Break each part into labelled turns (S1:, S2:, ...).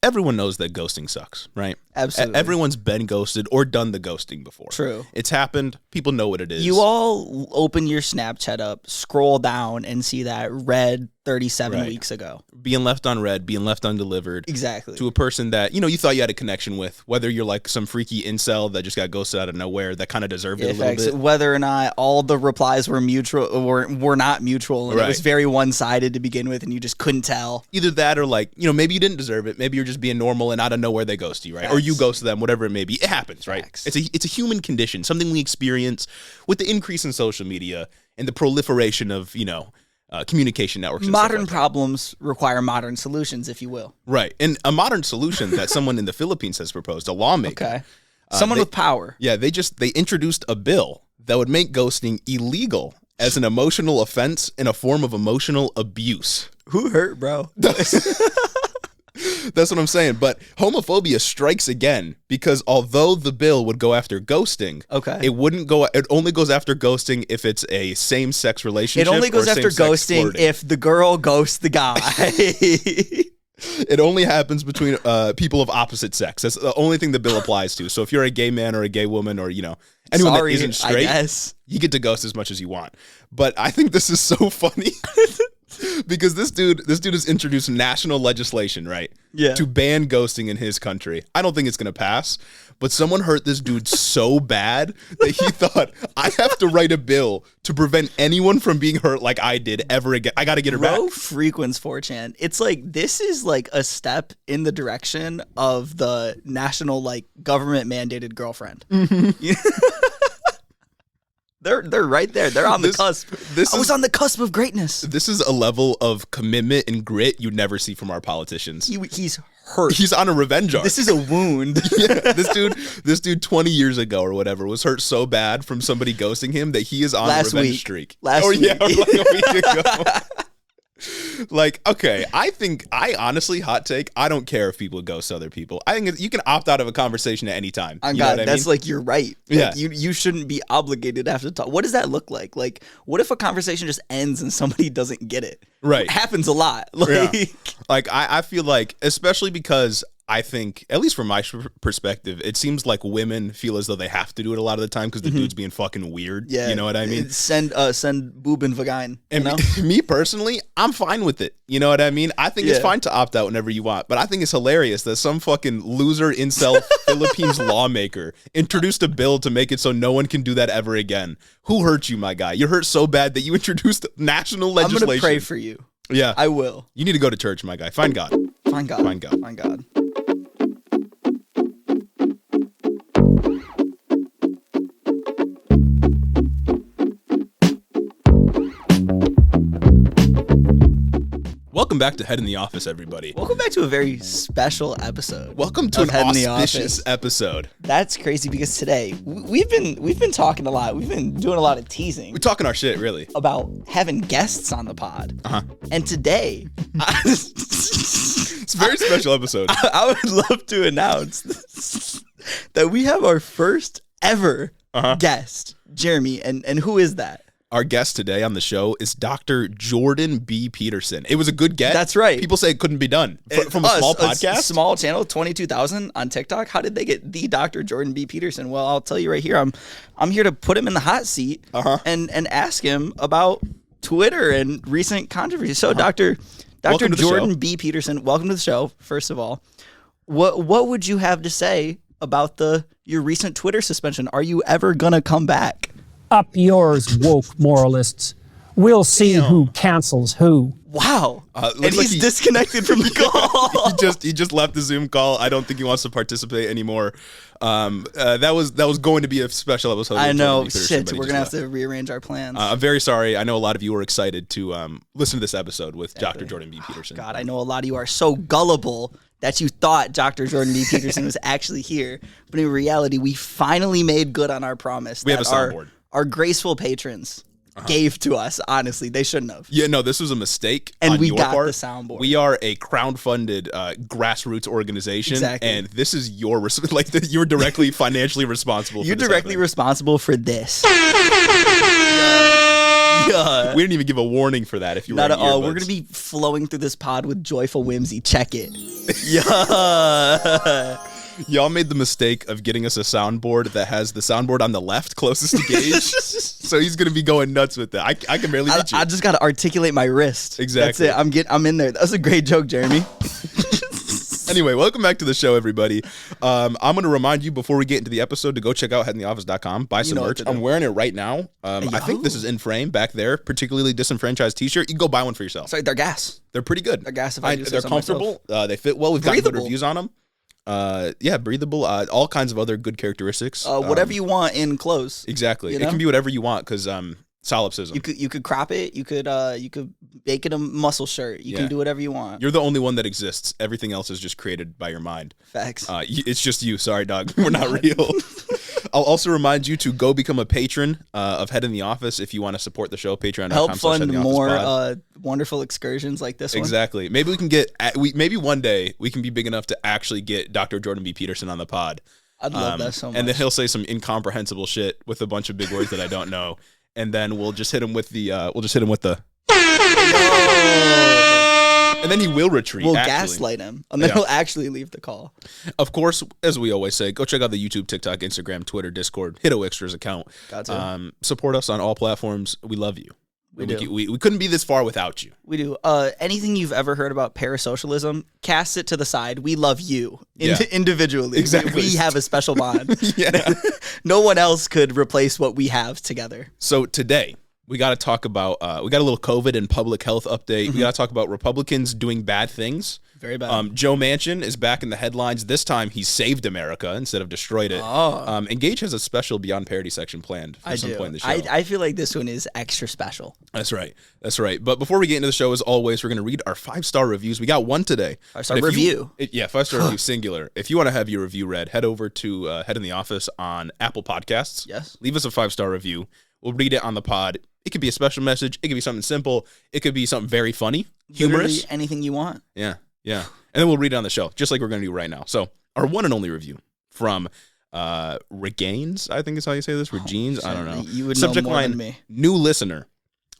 S1: everyone knows that ghosting sucks, right?
S2: Absolutely.
S1: Everyone's been ghosted or done the ghosting before.
S2: True.
S1: It's happened. People know what it is.
S2: You all open your Snapchat up, scroll down, and see that red 37 weeks ago.
S1: Being left unread, being left undelivered.
S2: Exactly.
S1: To a person that, you thought you had a connection with, whether you're like some freaky incel that just got ghosted out of nowhere that kind of deserved it a little bit.
S2: Whether or not all the replies were mutual or were not mutual, and it was very one-sided to begin with, and you just couldn't tell.
S1: Either that or like, maybe you didn't deserve it. Maybe you're just being normal and out of nowhere they ghost you, right? Or you ghost them, whatever it may be. It happens, right? It's a human condition, something we experience with the increase in social media and the proliferation of, communication networks.
S2: Modern problems require modern solutions, if you will.
S1: Right. And a modern solution that someone in the Philippines has proposed, a lawmaker.
S2: Okay. Someone with power.
S1: Yeah, they introduced a bill that would make ghosting illegal as an emotional offense and a form of emotional abuse.
S2: Who hurt, bro?
S1: That's what I'm saying. But homophobia strikes again because although the bill would go after ghosting, it only goes after ghosting if it's a same-sex relationship.
S2: It only goes after ghosting if the girl ghosts the guy.
S1: It only happens between people of opposite sex. That's the only thing the bill applies to. So if you're a gay man or a gay woman or, anyone that isn't straight, you get to ghost as much as you want. But I think this is so funny. Because this dude has introduced national legislation, right? Yeah. To ban ghosting in his country. I don't think it's going to pass, but someone hurt this dude so bad that he thought, I have to write a bill to prevent anyone from being hurt like I did ever again. I got to get her back.
S2: Bro frequents 4chan. It's like, this is like a step in the direction of the national, like, government mandated girlfriend. Mm-hmm. They're right there. They're on the cusp. I was on the cusp of greatness.
S1: This is a level of commitment and grit you never see from our politicians.
S2: He's hurt.
S1: He's on a revenge arc.
S2: This is a wound.
S1: Yeah, this dude 20 years ago or whatever was hurt so bad from somebody ghosting him that he is on a revenge streak.
S2: Last week.
S1: Yeah, like a week ago. Like, okay, I honestly, hot take, I don't care if people ghost other people. I think you can opt out of a conversation at any time.
S2: That's mean? Like, you're right. Like, yeah. You shouldn't be obligated to have to talk. What does that look like? Like, what if a conversation just ends and somebody doesn't get it?
S1: Right.
S2: It happens a lot. Like,
S1: I feel like, especially because I think, at least from my perspective, it seems like women feel as though they have to do it a lot of the time because the dude's being fucking weird. Yeah. You know what I mean?
S2: Send boob and vagina.
S1: And me personally, I'm fine with it. You know what I mean? I think it's fine to opt out whenever you want, but I think it's hilarious that some fucking loser incel Philippines lawmaker introduced a bill to make it so no one can do that ever again. Who hurt you, my guy? You're hurt so bad that you introduced national legislation.
S2: I'm going to pray for you.
S1: Yeah.
S2: I will.
S1: You need to go to church, my guy. Find God.
S2: Find God.
S1: Find God.
S2: Find God.
S1: Welcome back to Head in the Office, everybody.
S2: Welcome back to a very special episode.
S1: Welcome to an auspicious episode.
S2: That's crazy because today we've been talking a lot. We've been doing a lot of teasing.
S1: We're talking our shit, really,
S2: about having guests on the pod. And today,
S1: it's a very special episode.
S2: I would love to announce that we have our first ever guest, Jeremy. And who is that?
S1: Our guest today on the show is Dr. Jordan B. Peterson. It was a good get.
S2: That's right.
S1: People say it couldn't be done. From a small podcast?
S2: A small channel, 22,000 on TikTok. How did they get the Dr. Jordan B. Peterson? Well, I'll tell you right here. I'm here to put him in the hot seat and ask him about Twitter and recent controversy. So, Dr. Jordan B. Peterson, welcome to the show, first of all. What would you have to say about your recent Twitter suspension? Are you ever going to come back?
S3: Up yours, woke moralists. We'll see who cancels who.
S2: Wow. And he's disconnected from the call.
S1: He just left the Zoom call. I don't think he wants to participate anymore. That was going to be a special episode.
S2: I know. Shit, we're going to have to rearrange our plans.
S1: I'm very sorry. I know a lot of you were excited to listen to this episode with Dr. Jordan B. Peterson.
S2: God, I know a lot of you are so gullible that you thought Dr. Jordan B. Peterson was actually here. But in reality, we finally made good on our promise.
S1: We have a soundboard.
S2: Our graceful patrons gave to us. Honestly, they shouldn't have.
S1: Yeah, no, this was a mistake.
S2: And we
S1: your
S2: got
S1: part.
S2: The soundboard.
S1: We are a crowd-funded grassroots organization, and this is you're directly financially responsible.
S2: You're directly responsible for this. Yeah.
S1: We didn't even give a warning for that. If you were
S2: not at all,
S1: earbuds.
S2: we're gonna be flowing through this pod with joyful whimsy. Check it. Yeah.
S1: Y'all made the mistake of getting us a soundboard that has the soundboard on the left closest to Gage. So he's going to be going nuts with that. I can barely reach you.
S2: I just got to articulate my wrist.
S1: Exactly.
S2: That's it. I'm in there. That was a great joke, Jeremy.
S1: Anyway, welcome back to the show, everybody. I'm going to remind you before we get into the episode to go check out headintheoffice.com, buy some merch. I'm wearing it right now. I think this is in frame back there, particularly disenfranchised t-shirt. You can go buy one for yourself.
S2: Sorry, they're gas.
S1: They're pretty good.
S2: They're gas. If I do
S1: they're comfortable. They fit well. We've got good reviews on them. Yeah, breathable. All kinds of other good characteristics.
S2: Whatever you want in clothes.
S1: Exactly.
S2: You know?
S1: It can be whatever you want because solipsism.
S2: You could crop it. You could make it a muscle shirt. You can do whatever you want.
S1: You're the only one that exists. Everything else is just created by your mind.
S2: Facts.
S1: It's just you. Sorry, dog. We're not real. I'll also remind you to go become a patron of Head in the Office if you want to support the show. Patreon.com.
S2: Help fund more wonderful excursions like this one.
S1: Exactly. Maybe we can get. Maybe one day we can be big enough to actually get Dr. Jordan B. Peterson on the pod.
S2: I'd love that so much.
S1: And then he'll say some incomprehensible shit with a bunch of big words that I don't know. And then we'll just hit him with the. And then he will retreat.
S2: We'll gaslight him, and then he'll actually leave the call.
S1: Of course, as we always say, go check out the YouTube, TikTok, Instagram, Twitter, Discord. Hit Extras account. Support us on all platforms. We love you. We couldn't be this far without you.
S2: We do. Anything you've ever heard about parasocialism, cast it to the side. We love you individually.
S1: Exactly.
S2: We have a special bond.
S1: Yeah.
S2: No one else could replace what we have together.
S1: So today, we got to talk about, we got a little COVID and public health update. We got to talk about Republicans doing bad things.
S2: Very bad.
S1: Joe Manchin is back in the headlines. This time, he saved America instead of destroyed it. And Gage has a special Beyond Parody section planned for some point in the show.
S2: I feel like this one is extra special.
S1: That's right. But before we get into the show, as always, we're going to read our 5-star reviews. We got one today.
S2: 5-star review.
S1: 5-star review, singular. If you want to have your review read, head over to Head in the Office on Apple Podcasts.
S2: Yes.
S1: Leave us a 5-star review. We'll read it on the pod. It could be a special message. It could be something simple. It could be something very funny, humorous.
S2: Literally anything you want.
S1: Yeah. And then we'll read it on the show, just like we're going to do right now. So our one and only review from Regains, I think is how you say this. Regains, I don't know.
S2: You would
S1: Subject
S2: know more
S1: line,
S2: than me.
S1: New listener.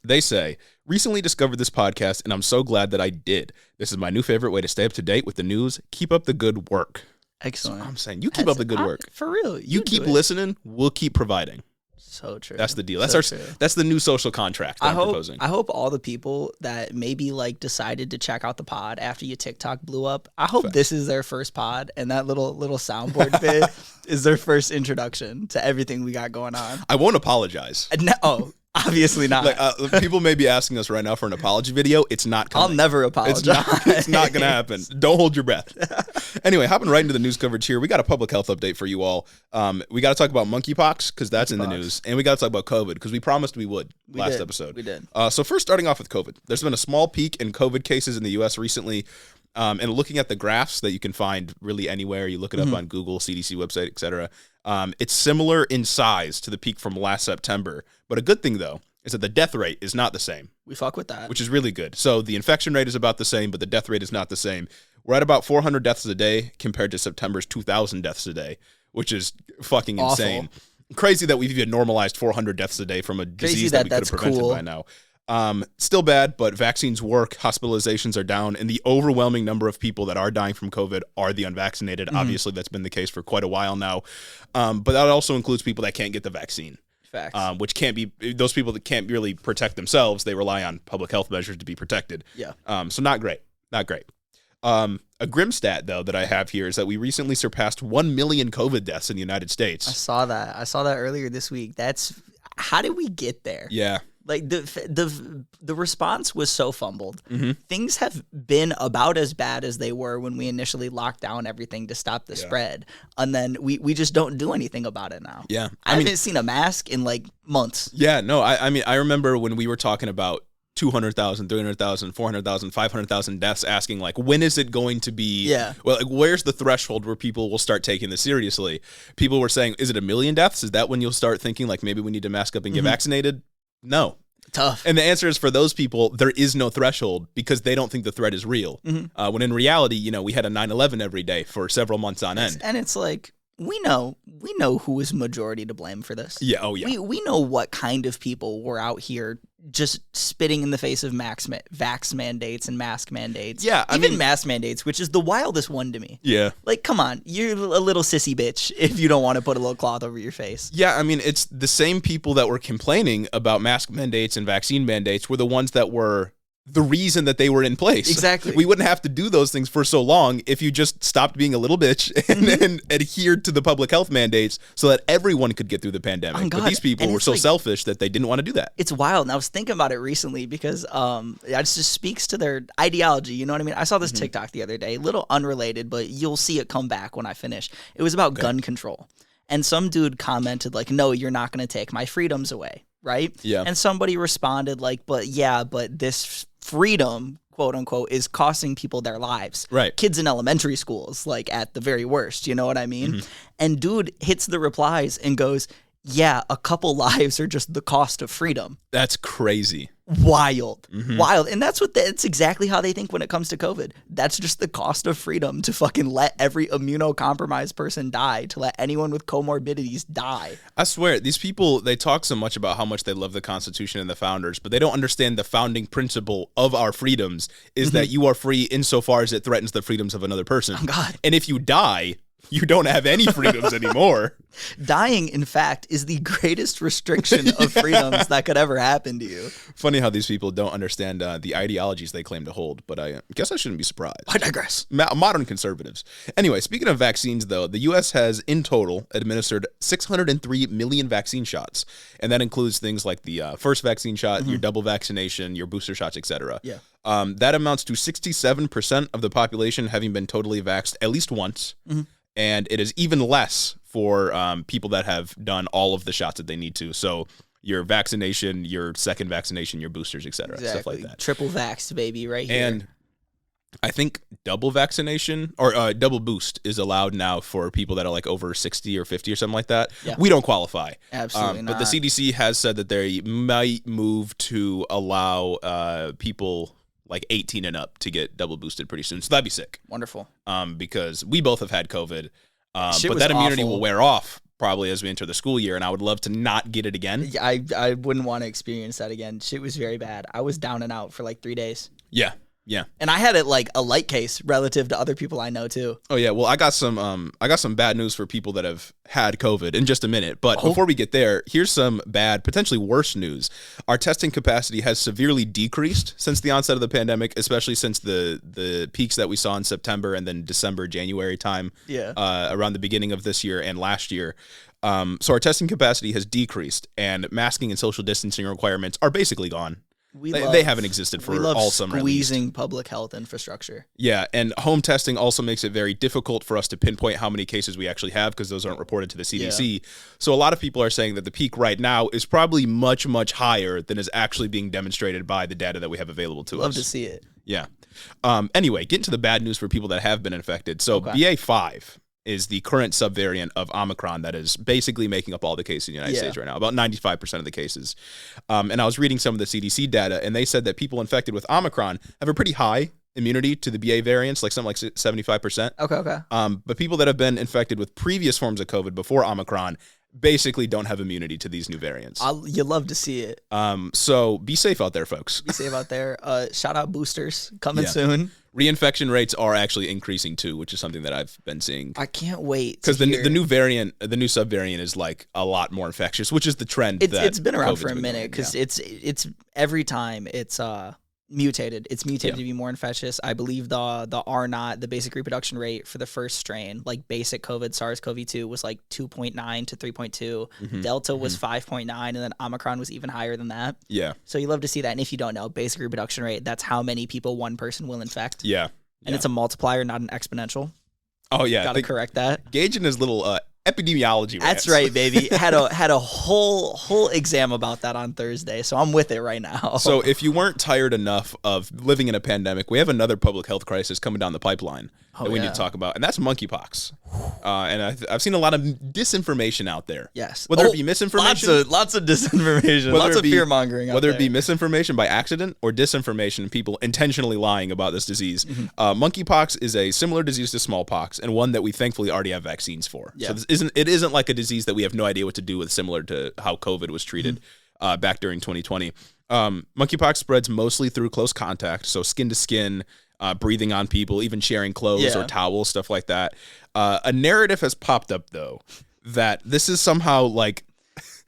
S1: They say, recently discovered this podcast, and I'm so glad that I did. This is my new favorite way to stay up to date with the news. Keep up the good work.
S2: Excellent.
S1: So I'm saying, you keep up the good work.
S2: For real.
S1: You keep listening, we'll keep providing.
S2: So true.
S1: That's the deal. That's the new social contract that I'm proposing.
S2: I hope all the people that maybe decided to check out the pod after your TikTok blew up, I hope this is their first pod and that little soundboard bit is their first introduction to everything we got going on.
S1: I won't apologize.
S2: No, obviously not.
S1: People may be asking us right now for an apology video. It's not coming.
S2: I'll never apologize.
S1: It's not going to happen. Don't hold your breath. Anyway, hopping right into the news coverage here. We got a public health update for you all. We got to talk about monkeypox because that's in the news. And we got to talk about COVID because we promised we would last episode.
S2: We did.
S1: So first, starting off with COVID. There's been a small peak in COVID cases in the U.S. recently. And looking at the graphs that you can find really anywhere, you look it up on Google, CDC website, etc. It's similar in size to the peak from last September. But a good thing, though, is that the death rate is not the same.
S2: We fuck with that.
S1: Which is really good. So the infection rate is about the same, but the death rate is not the same. We're at about 400 deaths a day compared to September's 2,000 deaths a day, which is fucking insane. Crazy that we've even normalized 400 deaths a day from a disease that we could have prevented by now. Still bad, but vaccines work, hospitalizations are down, and the overwhelming number of people that are dying from COVID are the unvaccinated. Obviously, that's been the case for quite a while now. But that also includes people that can't get the vaccine.
S2: Facts.
S1: Which can't be those people that can't really protect themselves. They rely on public health measures to be protected.
S2: Yeah.
S1: So not great. A grim stat, though, that I have here is that we recently surpassed 1 million COVID deaths in the United States.
S2: I saw that earlier this week. How did we get there?
S1: Yeah.
S2: The response was so fumbled. Things have been about as bad as they were when we initially locked down everything to stop the spread. And then we just don't do anything about it now.
S1: Yeah.
S2: I haven't seen a mask in months.
S1: Yeah, no, I remember when we were talking about 200,000, 300,000, 400,000, 500,000 deaths, asking when is it going to be?
S2: Yeah.
S1: Well, where's the threshold where people will start taking this seriously? People were saying, is it 1 million deaths? Is that when you'll start thinking maybe we need to mask up and get vaccinated? No.
S2: Tough.
S1: And the answer is for those people, there is no threshold because they don't think the threat is real. When in reality, we had a 9/11 every day for several months on end.
S2: And it's we know who is majority to blame for this.
S1: Yeah. Oh, yeah.
S2: We know what kind of people were out here just spitting in the face of vax mandates and mask mandates.
S1: Yeah,
S2: even mask mandates, which is the wildest one to me.
S1: Yeah.
S2: Like, come on, you're a little sissy bitch if you don't want to put a little cloth over your face.
S1: Yeah, I mean, it's the same people that were complaining about mask mandates and vaccine mandates were the ones that were the reason that they were in place.
S2: Exactly.
S1: We wouldn't have to do those things for so long if you just stopped being a little bitch and adhered to the public health mandates so that everyone could get through the pandemic.
S2: Oh,
S1: but these people were so selfish that they didn't want to do that.
S2: It's wild. And I was thinking about it recently because it just speaks to their ideology. You know what I mean? I saw this TikTok the other day, a little unrelated, but you'll see it come back when I finish. It was about gun control. And some dude commented like, no, you're not going to take my freedoms away. Right?
S1: Yeah.
S2: And somebody responded like, but this freedom, quote unquote, is costing people their lives.
S1: Right.
S2: Kids in elementary schools, like at the very worst, you know what I mean? And dude hits the replies and goes, yeah, a couple lives are just the cost of freedom.
S1: That's crazy.
S2: Wild. Wild. And that's exactly how they think when it comes to COVID. That's just the cost of freedom, to fucking let every immunocompromised person die, to let anyone with comorbidities die.
S1: I swear, these people, they talk so much about how much they love the Constitution and the founders, but they don't understand the founding principle of our freedoms is that you are free insofar as it threatens the freedoms of another person.
S2: Oh, God.
S1: And if you die, you don't have any freedoms anymore.
S2: Dying, in fact, is the greatest restriction of freedoms that could ever happen to you.
S1: Funny how these people don't understand the ideologies they claim to hold, but I guess I shouldn't be surprised.
S2: I digress.
S1: Modern conservatives. Anyway, speaking of vaccines, though, the U.S. has in total administered 603 million vaccine shots, and that includes things like the first vaccine shot, your double vaccination, your booster shots, etc.
S2: Yeah.
S1: That amounts to 67% of the population having been totally vaxxed at least once. And it is even less for people that have done all of the shots that they need to. So your vaccination, your second vaccination, your boosters, et cetera, stuff like that.
S2: Triple vaxxed, baby, right here.
S1: And I think double vaccination or double boost is allowed now for people that are like over 60 or 50 or something like that.
S2: Yeah.
S1: We don't qualify.
S2: Absolutely not.
S1: But the CDC has said that they might move to allow people like 18 and up to get double boosted pretty soon. So that'd be sick.
S2: Wonderful.
S1: Because we both have had COVID, but
S2: was
S1: that immunity
S2: awful.
S1: will wear off probably as we enter the school year, and I would love to not get it again.
S2: I wouldn't want to experience that again. Shit was very bad. I was down and out for like 3 days.
S1: Yeah. Yeah.
S2: And I had it like a light case relative to other people I know too.
S1: Oh yeah. Well, I got some bad news for people that have had COVID in just a minute. But before we get there, here's some bad, potentially worse news. Our testing capacity has severely decreased since the onset of the pandemic, especially since the peaks that we saw in September and then December, January time.
S2: Yeah.
S1: Around the beginning of this year and last year. So our testing capacity has decreased, and masking and social distancing requirements are basically gone. They haven't existed for all summer.
S2: Squeezing public health infrastructure.
S1: Yeah, and home testing also makes it very difficult for us to pinpoint how many cases we actually have because those aren't reported to the CDC. Yeah. So a lot of people are saying that the peak right now is probably much, much higher than is actually being demonstrated by the data that we have available to us.
S2: Love to see it.
S1: Yeah. Anyway, getting to the bad news for people that have been infected. So BA.5 is the current subvariant of Omicron that is basically making up all the cases in the United States right now, about 95% of the cases. And I was reading some of the CDC data, and they said that people infected with Omicron have a pretty high immunity to the BA variants, like something like 75%.
S2: Okay.
S1: But people that have been infected with previous forms of COVID before Omicron basically don't have immunity to these new variants.
S2: You love to see it.
S1: So be safe out there, folks.
S2: Be safe out there. Shout out boosters coming soon.
S1: Reinfection rates are actually increasing too, which is something that I've been seeing.
S2: I can't wait
S1: because the new variant, the new subvariant, is like a lot more infectious, which is the trend.
S2: It's been around for a minute because it's every time it's mutated. It's mutated to be more infectious. I believe the R0, the basic reproduction rate for the first strain, like basic COVID, SARS-CoV-2 was like 2.9 to 3.2. Delta was 5.9, and then Omicron was even higher than that.
S1: Yeah.
S2: So you love to see that. And if you don't know, basic reproduction rate, that's how many people one person will infect.
S1: Yeah.
S2: And it's a multiplier, not an exponential.
S1: Oh yeah.
S2: Gotta correct that.
S1: Gage and his little epidemiology.
S2: That's right, baby. Had a whole exam about that on Thursday, so I'm with it right now.
S1: So if you weren't tired enough of living in a pandemic, we have another public health crisis coming down the pipeline that we need to talk about, and that's monkeypox. And I've seen a lot of disinformation out there.
S2: Yes,
S1: whether it be misinformation,
S2: lots of disinformation, lots of fear mongering.
S1: Whether it be misinformation by accident or disinformation, people intentionally lying about this disease. Monkeypox is a similar disease to smallpox, and one that we thankfully already have vaccines for. Yeah. So it isn't like a disease that we have no idea what to do with, similar to how COVID was treated back during 2020. Monkeypox spreads mostly through close contact, so skin to skin, breathing on people, even sharing clothes or towels, stuff like that. A narrative has popped up, though, that this is somehow like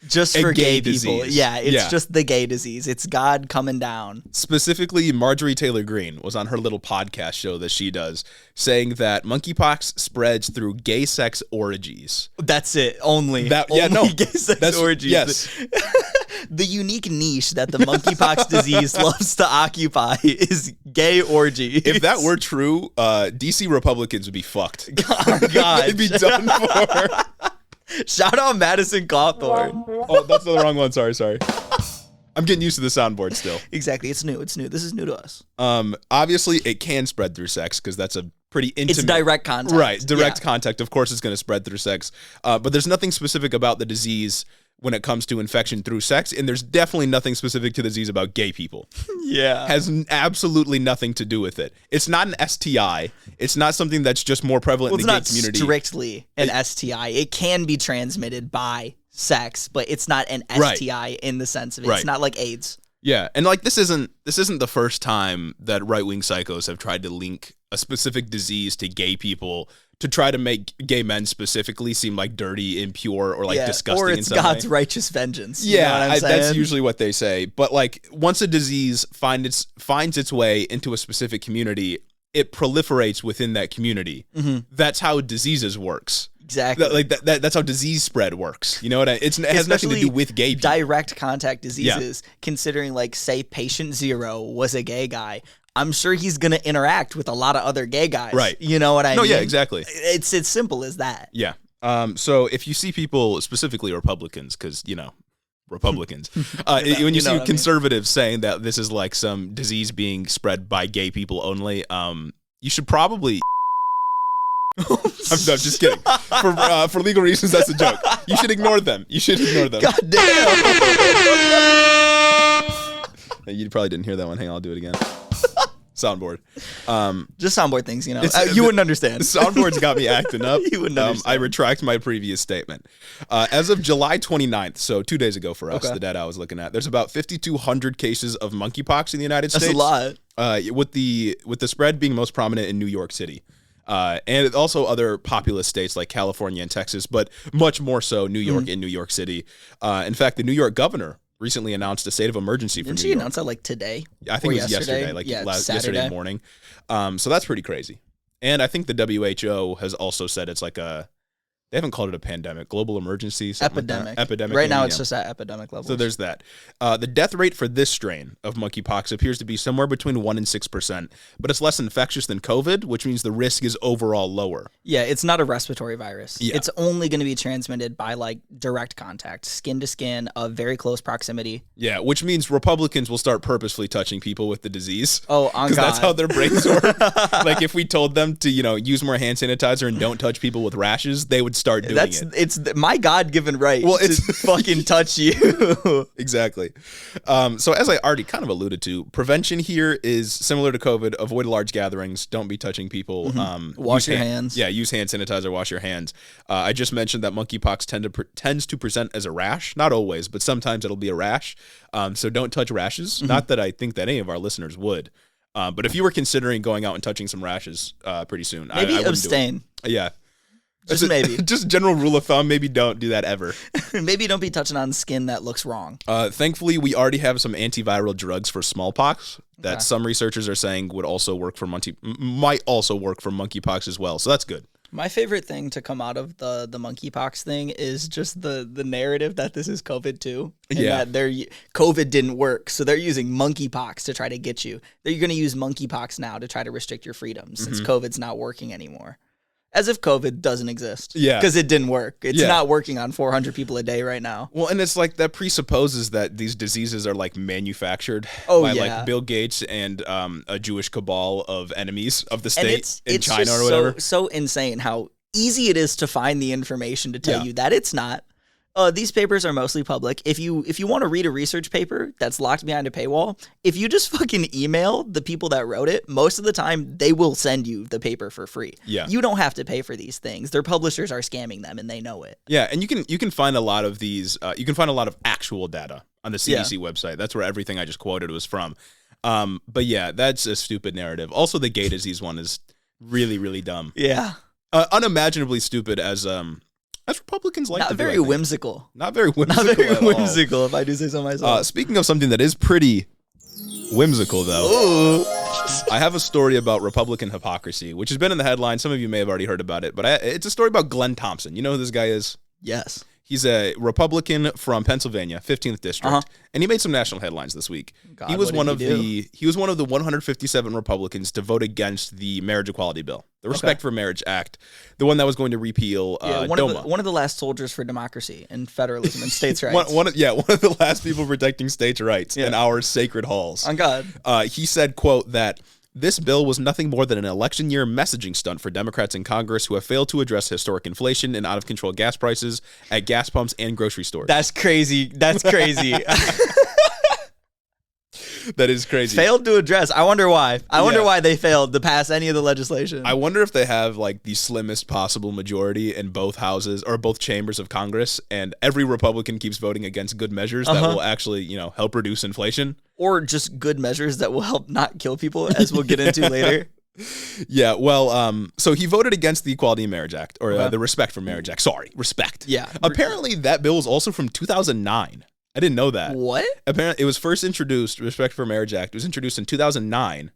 S2: just for gay people.
S1: Disease.
S2: Yeah, it's just the gay disease. It's God coming down.
S1: Specifically, Marjorie Taylor Greene was on her little podcast show that she does, saying that monkeypox spreads through gay sex orgies.
S2: That's it. Only gay sex orgies. Yes. The unique niche that the monkeypox disease loves to occupy is gay orgy.
S1: If that were true, DC Republicans would be fucked.
S2: Oh, God.
S1: They'd be done for.
S2: Shout out Madison Cawthorn.
S1: Oh, that's the wrong one. Sorry. I'm getting used to the soundboard still.
S2: Exactly. It's new. This is new to us.
S1: Obviously, it can spread through sex because that's a pretty intimate.
S2: It's direct contact.
S1: Right. Direct contact. Of course, it's going to spread through sex. But there's nothing specific about the disease when it comes to infection through sex, and there's definitely nothing specific to the disease about gay people.
S2: Yeah.
S1: Has absolutely nothing to do with it. It's not an STI. It's not something that's just more prevalent in the gay community.
S2: It's not strictly an STI. It can be transmitted by sex, but it's not an STI in the sense of it. It's not like AIDS.
S1: Yeah, and like this isn't the first time that right-wing psychos have tried to link a specific disease to gay people to try to make gay men specifically seem like dirty, impure, or like disgusting.
S2: Or it's
S1: in some
S2: God's
S1: way.
S2: Righteous vengeance.
S1: Yeah,
S2: you know what I'm saying?
S1: That's usually what they say. But like once a disease finds its way into a specific community, it proliferates within that community. Mm-hmm. That's how diseases works.
S2: Exactly.
S1: That's how disease spread works. You know what it has nothing to do with gay people.
S2: Direct contact diseases, considering like say patient 0 was a gay guy, I'm sure he's going to interact with a lot of other gay guys.
S1: Right.
S2: You know what I mean?
S1: No, yeah, exactly.
S2: It's simple as that.
S1: Yeah. So if you see people, specifically Republicans, because, Republicans, when you see conservatives saying that this is like some disease being spread by gay people only, you should probably... I'm just kidding. For legal reasons, that's a joke. You should ignore them.
S2: God damn.
S1: You probably didn't hear that one. Hang on, I'll do it again. Soundboard.
S2: Just soundboard things, you wouldn't understand.
S1: The soundboard's got me acting up.
S2: You wouldn't understand.
S1: I retract my previous statement. As of July 29th, so 2 days ago for us, the data I was looking at, there's about 5,200 cases of monkeypox in the United States.
S2: That's a
S1: lot. With the spread being most prominent in New York City. And also other populous states like California and Texas, but much more so New York and New York City. In fact, the New York governor recently announced a state of emergency for New York.
S2: Didn't she announce that like today?
S1: I think it was yesterday, yesterday morning. So that's pretty crazy. And I think the WHO has also said it's like they haven't called it a pandemic, global emergency.
S2: Epidemic.
S1: Epidemic.
S2: Right now it's just at epidemic levels.
S1: So there's that. The death rate for this strain of monkeypox appears to be somewhere between 1% and 6%, but it's less infectious than COVID, which means the risk is overall lower.
S2: Yeah, it's not a respiratory virus.
S1: Yeah.
S2: It's only going to be transmitted by like direct contact, skin to skin, of very close proximity.
S1: Yeah, which means Republicans will start purposefully touching people with the disease.
S2: Oh, on God.
S1: Because that's how their brains work. Like if we told them to, use more hand sanitizer and don't touch people with rashes, they would start doing it.
S2: It's my God-given right to fucking touch you.
S1: Exactly. So as I already kind of alluded to, prevention here is similar to COVID. Avoid large gatherings. Don't be touching people.
S2: Wash your hands.
S1: Yeah, use hand sanitizer. Wash your hands. I just mentioned that monkeypox tends to present as a rash. Not always, but sometimes it'll be a rash. So don't touch rashes. Not that I think that any of our listeners would. But if you were considering going out and touching some rashes pretty soon,
S2: maybe
S1: I
S2: abstain.
S1: Yeah.
S2: Maybe.
S1: Just general rule of thumb, maybe don't do that ever.
S2: Maybe don't be touching on skin that looks wrong.
S1: Thankfully, we already have some antiviral drugs for smallpox that some researchers are saying might also work for monkeypox as well. So that's good.
S2: My favorite thing to come out of the monkeypox thing is just the narrative that this is COVID too. And that COVID didn't work, so they're using monkeypox to try to get you. They're going to use monkeypox now to try to restrict your freedoms since COVID's not working anymore. As if COVID doesn't exist.
S1: Yeah.
S2: Because it didn't work. It's not working on 400 people a day right now.
S1: Well, and it's like that presupposes that these diseases are like manufactured by like Bill Gates and a Jewish cabal of enemies of the state in China or whatever.
S2: It's so insane how easy it is to find the information to tell you that it's not. These papers are mostly public. If you want to read a research paper that's locked behind a paywall, if you just fucking email the people that wrote it, most of the time they will send you the paper for free.
S1: Yeah.
S2: You don't have to pay for these things. Their publishers are scamming them and they know it.
S1: Yeah, and you can find a lot of these. You can find a lot of actual data on the CDC website. That's where everything I just quoted was from. But yeah, that's a stupid narrative. Also, the gay disease one is really, really dumb.
S2: Yeah.
S1: Unimaginably stupid as Republicans like to do.
S2: Not very whimsical.
S1: Not very whimsical.
S2: Not very whimsical, if I do say so myself.
S1: Speaking of something that is pretty whimsical, though, I have a story about Republican hypocrisy, which has been in the headlines. Some of you may have already heard about it, but it's a story about Glenn Thompson. You know who this guy is?
S2: Yes.
S1: He's a Republican from Pennsylvania, 15th district, and he made some national headlines this week.
S2: God,
S1: he was one of the 157 Republicans to vote against the marriage equality bill, the Respect for Marriage Act, the one that was going to repeal DOMA.
S2: One of the last soldiers for democracy and federalism and states' rights.
S1: one of the last people protecting states' rights in our sacred halls.
S2: On God.
S1: He said, quote, that this bill was nothing more than an election year messaging stunt for Democrats in Congress who have failed to address historic inflation and out-of-control gas prices at gas pumps and grocery stores.
S2: That's crazy. That's crazy.
S1: That is crazy.
S2: Failed to address. I wonder why. I wonder why they failed to pass any of the legislation.
S1: I wonder if they have like the slimmest possible majority in both houses or both chambers of Congress, and every Republican keeps voting against good measures that will actually, help reduce inflation.
S2: Or just good measures that will help not kill people, as we'll get into later.
S1: Yeah, well, so he voted against the Equality in Marriage Act, or the Respect for Marriage Act. Sorry, Respect.
S2: Yeah.
S1: Apparently, that bill was also from 2009. I didn't know that.
S2: What?
S1: Apparently, it was first introduced, Respect for Marriage Act, it was introduced in 2009,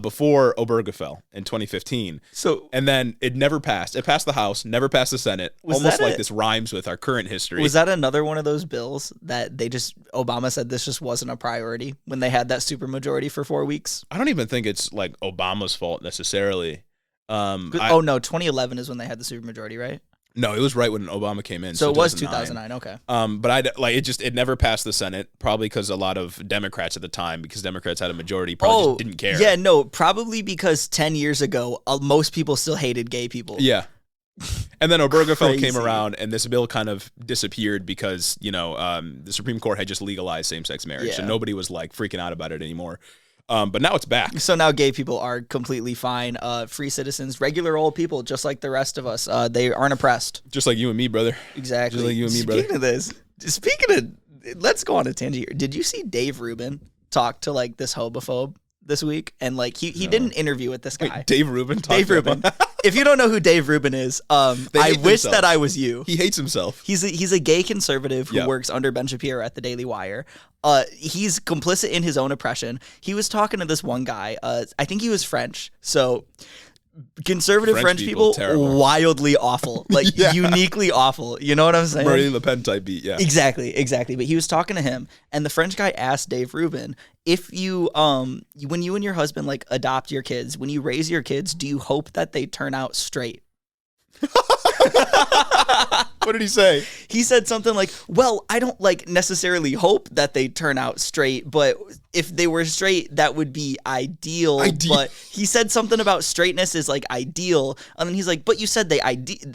S1: before Obergefell in 2015. And then it never passed. It passed the House, never passed the Senate. Almost like this rhymes with our current history.
S2: Was that another one of those bills that Obama said this just wasn't a priority when they had that supermajority for 4 weeks?
S1: I don't even think it's like Obama's fault necessarily.
S2: No, 2011 is when they had the supermajority, right?
S1: No, it was right when Obama came in.
S2: So it was 2009, okay.
S1: But it never passed the Senate, probably because a lot of Democrats at the time, because Democrats had a majority, probably just didn't care.
S2: Yeah, no, probably because 10 years ago, most people still hated gay people.
S1: Yeah. And then Obergefell came around, and this bill kind of disappeared because, the Supreme Court had just legalized same-sex marriage, so nobody was like freaking out about it anymore. But now it's back.
S2: So now gay people are completely fine, free citizens, regular old people, just like the rest of us. They aren't oppressed.
S1: Just like you and me, brother.
S2: Exactly.
S1: Just like you and me, brother.
S2: Speaking of, let's go on a tangent here. Did you see Dave Rubin talk to like this homophobe this week? And like he did an interview with this guy.
S1: Wait, Dave Rubin?
S2: Dave Rubin. If you don't know who Dave Rubin is, I wish that I was you.
S1: He hates himself.
S2: He's a gay conservative who works under Ben Shapiro at the Daily Wire. He's complicit in his own oppression. He was talking to this one guy. I think he was French. So conservative French people wildly awful, like uniquely awful. You know what I'm saying?
S1: Marine Le Pen type beat, yeah.
S2: Exactly. But he was talking to him, and the French guy asked Dave Rubin, if you, when you and your husband like adopt your kids, when you raise your kids, do you hope that they turn out straight?
S1: What did he say?
S2: He said something like, well, I don't like necessarily hope that they turn out straight, but if they were straight, that would be ideal. But he said something about straightness is like ideal. And then he's like, but you said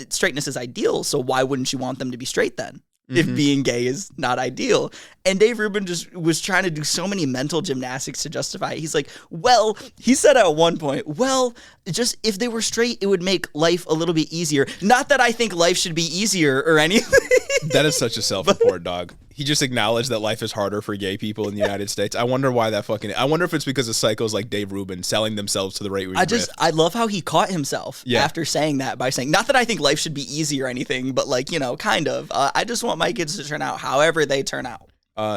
S2: straightness is ideal, so why wouldn't you want them to be straight then? If being gay is not ideal. And Dave Rubin just was trying to do so many mental gymnastics to justify it. He's like, well, he said at one point, well, just if they were straight, it would make life a little bit easier. Not that I think life should be easier or anything.
S1: That is such a self-report, dog. He just acknowledged that life is harder for gay people in the United States. I wonder why I wonder if it's because of psychos like Dave Rubin selling themselves to the right-wing grift.
S2: I love how he caught himself after saying that by saying, not that I think life should be easy or anything, but like, kind of. I just want my kids to turn out however they turn out.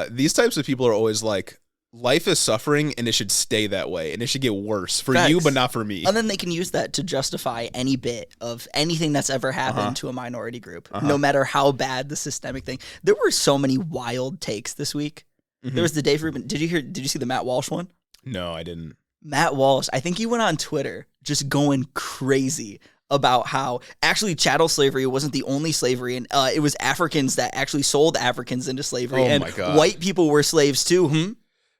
S1: These types of people are always like, life is suffering and it should stay that way and it should get worse for you, but not for me.
S2: And then they can use that to justify any bit of anything that's ever happened to a minority group, no matter how bad the systemic thing. There were so many wild takes this week. There was the Dave Rubin. Did you see the Matt Walsh one?
S1: No, I didn't.
S2: Matt Walsh, I think he went on Twitter just going crazy about how actually chattel slavery wasn't the only slavery, and it was Africans that actually sold Africans into slavery, and
S1: my God.
S2: White people were slaves too.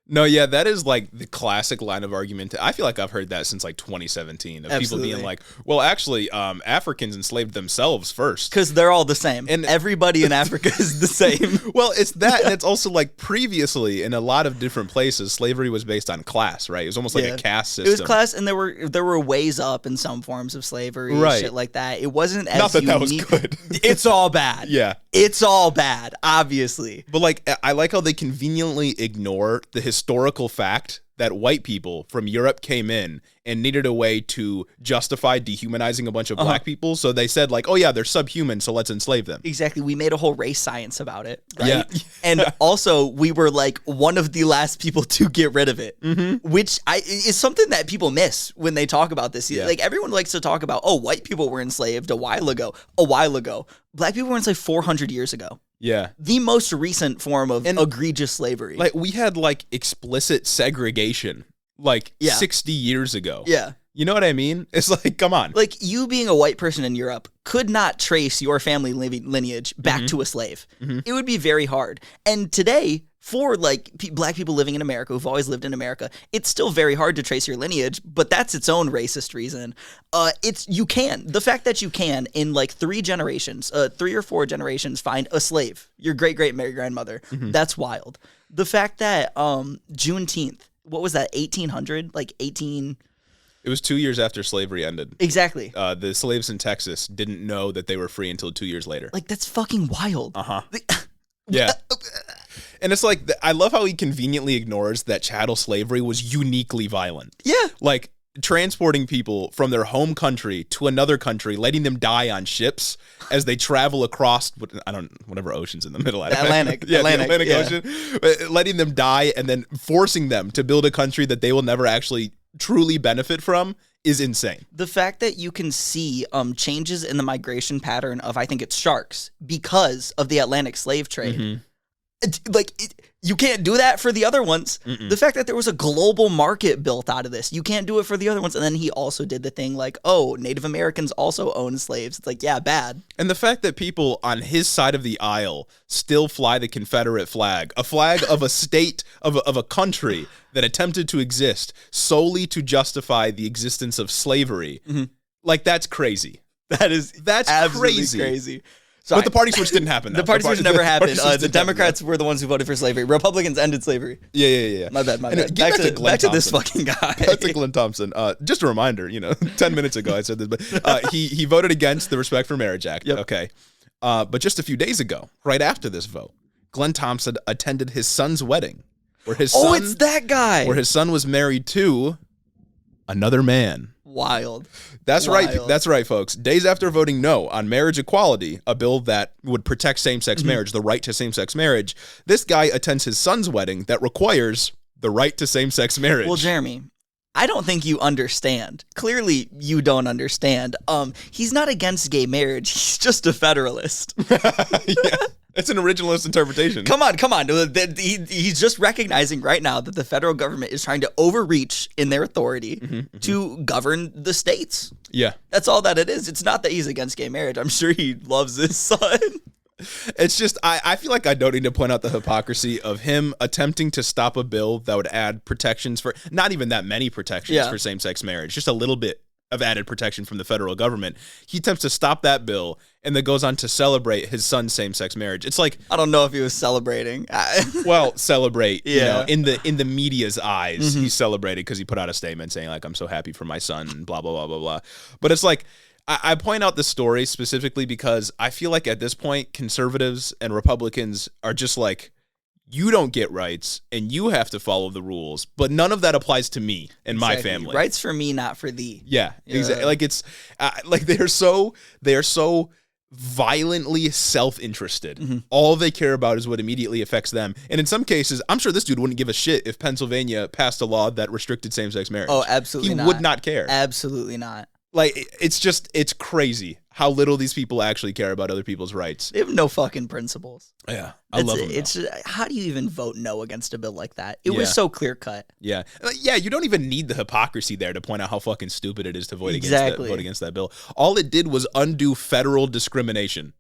S1: No, yeah, that is like the classic line of argument. I feel like I've heard that since like 2017 of people being like, well, actually, Africans enslaved themselves first.
S2: Because they're all the same. And everybody in Africa is the same.
S1: Well, it's that, and it's also like previously in a lot of different places, slavery was based on class, right? It was almost like a caste system.
S2: It was class, and there were ways up in some forms of slavery, and shit like that. It wasn't as
S1: Not that
S2: unique.
S1: That was good.
S2: It's all bad.
S1: Yeah.
S2: It's all bad, obviously.
S1: But like, I like how they conveniently ignore the historical fact that white people from Europe came in and needed a way to justify dehumanizing a bunch of black people. So they said like, oh yeah, they're subhuman, so let's enslave them.
S2: Exactly. We made a whole race science about it. Right?
S1: Yeah.
S2: And also we were like one of the last people to get rid of it, which is something that people miss when they talk about this. Yeah. Like everyone likes to talk about, oh, white people were enslaved a while ago. Black people were enslaved 400 years ago.
S1: Yeah.
S2: The most recent form of egregious slavery.
S1: Like we had like explicit segregation like 60 years ago.
S2: Yeah.
S1: You know what I mean? It's like, come on.
S2: Like you being a white person in Europe could not trace your family lineage back to a slave. It would be very hard. And today, for like black people living in America who've always lived in America, it's still very hard to trace your lineage, but that's its own racist reason. The fact that you can in like 3 or 4 generations find a slave, your great-great-grandmother, that's wild. The fact that Juneteenth, what was that, 1800? Like 18...
S1: It was 2 years after slavery ended.
S2: Exactly.
S1: The slaves in Texas didn't know that they were free until 2 years later.
S2: Like, that's fucking wild.
S1: Yeah. And it's like, I love how he conveniently ignores that chattel slavery was uniquely violent.
S2: Yeah.
S1: Like, transporting people from their home country to another country, letting them die on ships as they travel across, whatever ocean's in the middle.
S2: Atlantic.
S1: The Atlantic Ocean. Letting them die and then forcing them to build a country that they will never actually truly benefit from is insane.
S2: The fact that you can see changes in the migration pattern of, I think it's sharks, because of the Atlantic slave trade. You can't do that for the other ones. The fact that there was a global market built out of this, you can't do it for the other ones. And then he also did the thing like, oh, Native Americans also own slaves. It's like, yeah, bad.
S1: And the fact that people on his side of the aisle still fly the Confederate flag, a flag of a state, of a country that attempted to exist solely to justify the existence of slavery, like that's crazy.
S2: That's crazy.
S1: So but the party switch didn't happen.
S2: The party switch never happened. The Democrats were the ones who voted for slavery. Republicans ended slavery.
S1: Yeah.
S2: My bad. Back to this fucking guy.
S1: Back to Glenn Thompson. Just a reminder, 10 minutes ago I said this, but he voted against the Respect for Marriage Act. Yep. Okay. But just a few days ago, right after this vote, Glenn Thompson attended his son's wedding.
S2: It's that guy.
S1: Where his son was married to another man.
S2: Wild.
S1: That's right, folks. Days after voting no on marriage equality, a bill that would protect same-sex marriage, the right to same-sex marriage, this guy attends his son's wedding that requires the right to same-sex marriage.
S2: Well, Jeremy, I don't think you understand. Clearly, you don't understand. He's not against gay marriage. He's just a federalist.
S1: Yeah. It's an originalist interpretation.
S2: Come on. He's just recognizing right now that the federal government is trying to overreach in their authority to govern the states.
S1: Yeah.
S2: That's all that it is. It's not that he's against gay marriage. I'm sure he loves his son.
S1: It's just, I feel like I don't need to point out the hypocrisy of him attempting to stop a bill that would add protections for, not even that many protections for same-sex marriage, just a little bit of added protection from the federal government. He attempts to stop that bill and then goes on to celebrate his son's same-sex marriage. It's like,
S2: I don't know if he was celebrating.
S1: Well, celebrate, in the media's eyes, he celebrated because he put out a statement saying like, I'm so happy for my son and blah, blah, blah, blah, blah. But it's like, I point out this story specifically because I feel like at this point, conservatives and Republicans are just like, you don't get rights and you have to follow the rules, but none of that applies to me and my family.
S2: Rights for me, not for thee.
S1: Yeah. Exactly. Like it's like they are so violently self-interested. All they care about is what immediately affects them. And in some cases, I'm sure this dude wouldn't give a shit if Pennsylvania passed a law that restricted same-sex marriage.
S2: Oh, absolutely not.
S1: He would not care.
S2: Absolutely not.
S1: Like, it's crazy how little these people actually care about other people's rights.
S2: They have no fucking principles.
S1: Yeah, I love them.
S2: It's just, how do you even vote no against a bill like that? It was so clear cut.
S1: Yeah, you don't even need the hypocrisy there to point out how fucking stupid it is to vote against that bill. All it did was undo federal discrimination.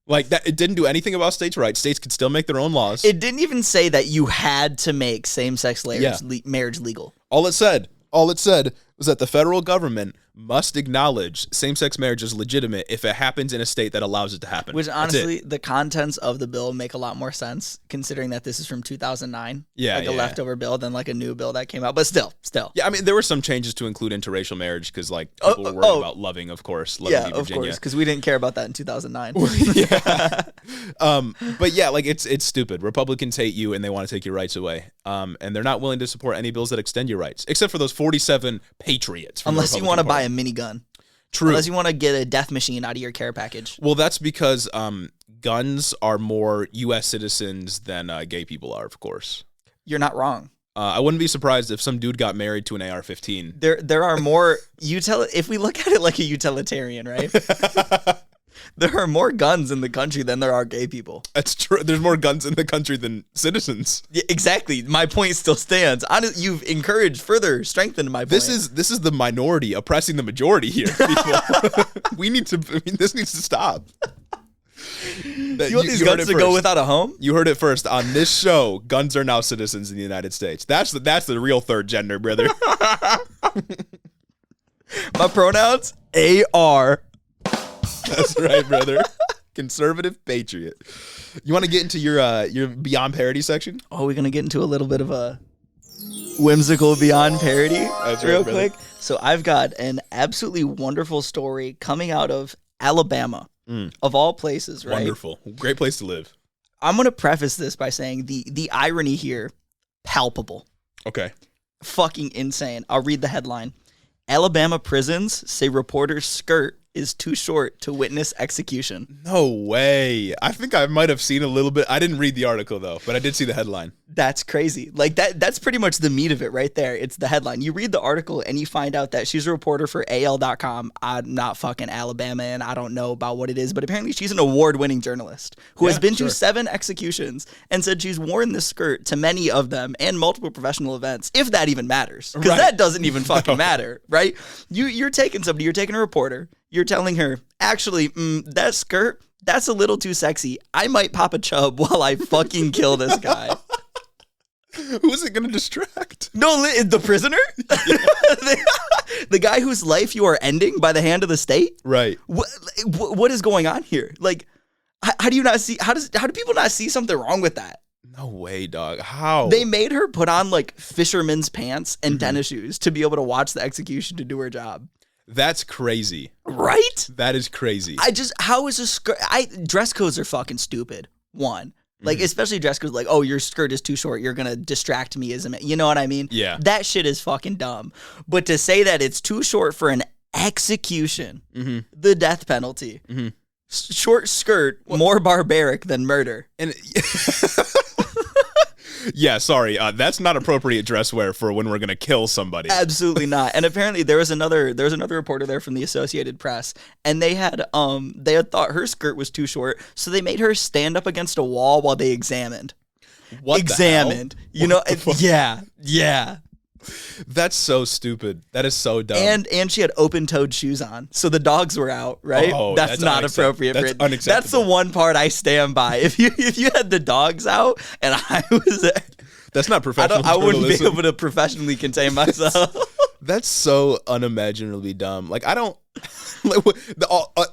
S1: Like that, it didn't do anything about states' rights. States could still make their own laws.
S2: It didn't even say that you had to make same-sex marriage legal.
S1: All it said was that the federal government must acknowledge same-sex marriage as legitimate if it happens in a state that allows it to happen.
S2: Which, honestly, the contents of the bill make a lot more sense, considering that this is from 2009.
S1: Yeah,
S2: like a leftover bill than like a new bill that came out. But still.
S1: Yeah, I mean, there were some changes to include interracial marriage because, like, people were worried about Loving, of course. Loving
S2: of course, because we didn't care about that in 2009.
S1: Yeah. But yeah, like, it's stupid. Republicans hate you and they want to take your rights away. And they're not willing to support any bills that extend your rights, except for those 47 patriots.
S2: Unless you want to buy a minigun.
S1: True.
S2: Unless you want to get a death machine out of your care package.
S1: Well, that's because guns are more U.S. citizens than gay people are, of course.
S2: You're not wrong.
S1: I wouldn't be surprised if some dude got married to an AR-15.
S2: There are more if we look at it like a utilitarian, right? There are more guns in the country than there are gay people.
S1: That's true. There's more guns in the country than citizens.
S2: Yeah, exactly. My point still stands. You've encouraged, further strengthened my point.
S1: This is the minority oppressing the majority here, people. This needs to stop.
S2: You want these guns to go without a home?
S1: You heard it first on this show. Guns are now citizens in the United States. That's the real third gender, brother.
S2: My pronouns, AR.
S1: That's right, brother. Conservative patriot. You want to get into your Beyond Parody section?
S2: Oh, we're gonna get into a little bit of a whimsical Beyond Parody.
S1: That's
S2: real
S1: right,
S2: quick. So I've got an absolutely wonderful story coming out of Alabama, of all places. Right?
S1: Wonderful, great place to live.
S2: I'm gonna preface this by saying the irony here, palpable.
S1: Okay.
S2: Fucking insane. I'll read the headline. Alabama prisons say reporter's skirt is too short to witness execution.
S1: No way. I think I might have seen a little bit. I didn't read the article, though, but I did see the headline.
S2: That's crazy. Like, that's pretty much the meat of it right there. It's the headline. You read the article and you find out that she's a reporter for AL.com. I'm not fucking Alabama and I don't know about what it is, but apparently she's an award-winning journalist who has been to 7 executions and said she's worn this skirt to many of them and multiple professional events, if that even matters. Because that doesn't even fucking matter, right? You're taking somebody, you're taking a reporter, you're telling her, actually, that skirt, that's a little too sexy. I might pop a chub while I fucking kill this guy.
S1: Who is it going to distract?
S2: No, the prisoner? The guy whose life you are ending by the hand of the state?
S1: Right.
S2: What is going on here? Like, how do you not see, how do people not see something wrong with that?
S1: No way, dog. How?
S2: They made her put on, like, fisherman's pants and tennis shoes to be able to watch the execution to do her job.
S1: That's crazy.
S2: Right?
S1: That is crazy.
S2: How is a skirt? Dress codes are fucking stupid. One. Like, especially dress codes, like, oh, your skirt is too short, you're going to distract me, isn't it? You know what I mean?
S1: Yeah.
S2: That shit is fucking dumb. But to say that it's too short for an execution, the death penalty, short skirt, more barbaric than murder.
S1: And yeah, sorry, that's not appropriate dress wear for when we're gonna kill somebody.
S2: Absolutely not. And apparently there was another reporter there from the Associated Press, and they had thought her skirt was too short, so they made her stand up against a wall while they examined.
S1: What
S2: examined?
S1: The hell?
S2: Yeah.
S1: That's so stupid. That is so dumb.
S2: And she had open-toed shoes on, so the dogs were out. Right?
S1: Oh,
S2: that's not appropriate.
S1: That's unacceptable.
S2: That's the one part I stand by. If you had the dogs out and I was there,
S1: that's not professional.
S2: I wouldn't be able to professionally contain myself.
S1: That's so unimaginably dumb. Like, I don't.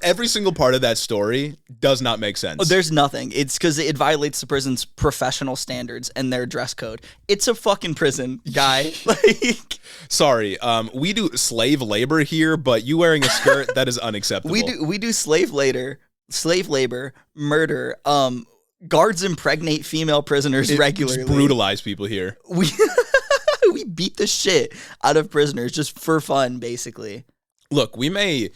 S1: Every single part of that story does not make sense.
S2: Oh, there's nothing. It's because it violates the prison's professional standards and their dress code. It's a fucking prison, guy. Like,
S1: sorry, we do slave labor here, but you wearing a skirt, that is unacceptable.
S2: We do slave labor, murder. Guards impregnate female prisoners regularly.
S1: Just brutalize people here.
S2: We beat the shit out of prisoners just for fun, basically.
S1: Look, we may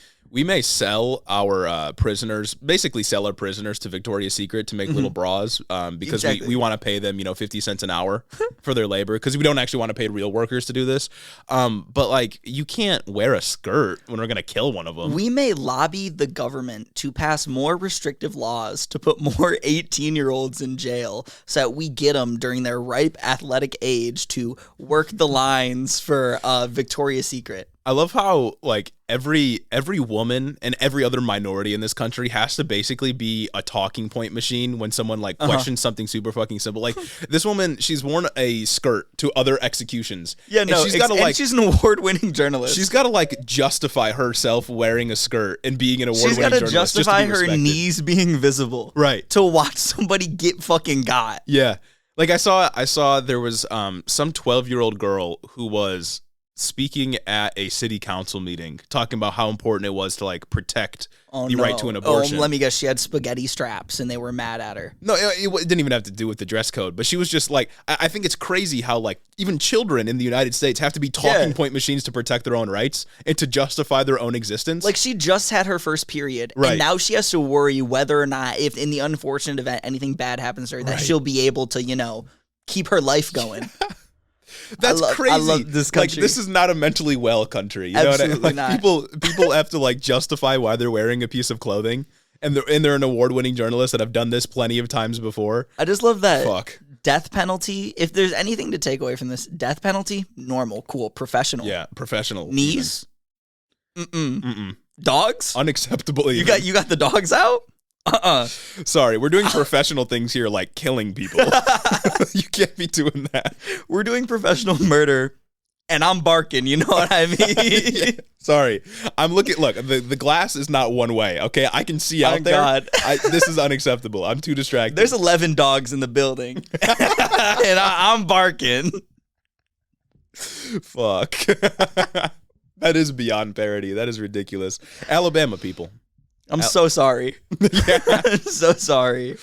S1: sell our prisoners, basically sell our prisoners to Victoria's Secret to make little bras, because we want to pay them, 50 cents an hour for their labor, because we don't actually want to pay real workers to do this. But like, you can't wear a skirt when we're going to kill one of them.
S2: We may lobby the government to pass more restrictive laws to put more 18-year-olds in jail so that we get them during their ripe athletic age to work the lines for Victoria's Secret.
S1: I love how like every woman and every other minority in this country has to basically be a talking point machine when someone like questions something super fucking simple. Like this woman, she's worn a skirt to other executions.
S2: Yeah, no, she's an award-winning journalist.
S1: She's got to like justify herself wearing a skirt and being an award-winning journalist.
S2: She's got to justify her knees being visible,
S1: right?
S2: To watch somebody get fucking got.
S1: Yeah, like I saw there was some 12-year-old girl who was speaking at a city council meeting, talking about how important it was to like protect the right to an abortion.
S2: Let me guess, she had spaghetti straps and they were mad at her.
S1: No, it didn't even have to do with the dress code, but she was just like, I think it's crazy how like even children in the United States have to be talking point machines to protect their own rights and to justify their own existence.
S2: Like she just had her first period, and now she has to worry whether or not, if in the unfortunate event anything bad happens to her, that she'll be able to, keep her life going.
S1: That's crazy.
S2: I love this country.
S1: Like, this is not a mentally well country. You
S2: Absolutely
S1: know what I mean? Like, people have to like justify why they're wearing a piece of clothing, and they're an award-winning journalist that have done this plenty of times before.
S2: I just love that. Death penalty. If there's anything to take away from this, death penalty, normal, cool, professional.
S1: Yeah, professional.
S2: Knees. Dogs.
S1: Unacceptable.
S2: You got the dogs out.
S1: Sorry, we're doing professional things here, like killing people. You can't be doing that.
S2: We're doing professional murder, and I'm barking. You know what I mean?
S1: Yeah. Sorry, I'm looking. Look, the glass is not one way. Okay, I can see out there.
S2: God.
S1: This is unacceptable. I'm too distracted.
S2: There's 11 dogs in the building, and I'm barking.
S1: Fuck. That is beyond parody. That is ridiculous. Alabama people.
S2: I'm so sorry. I'm so sorry.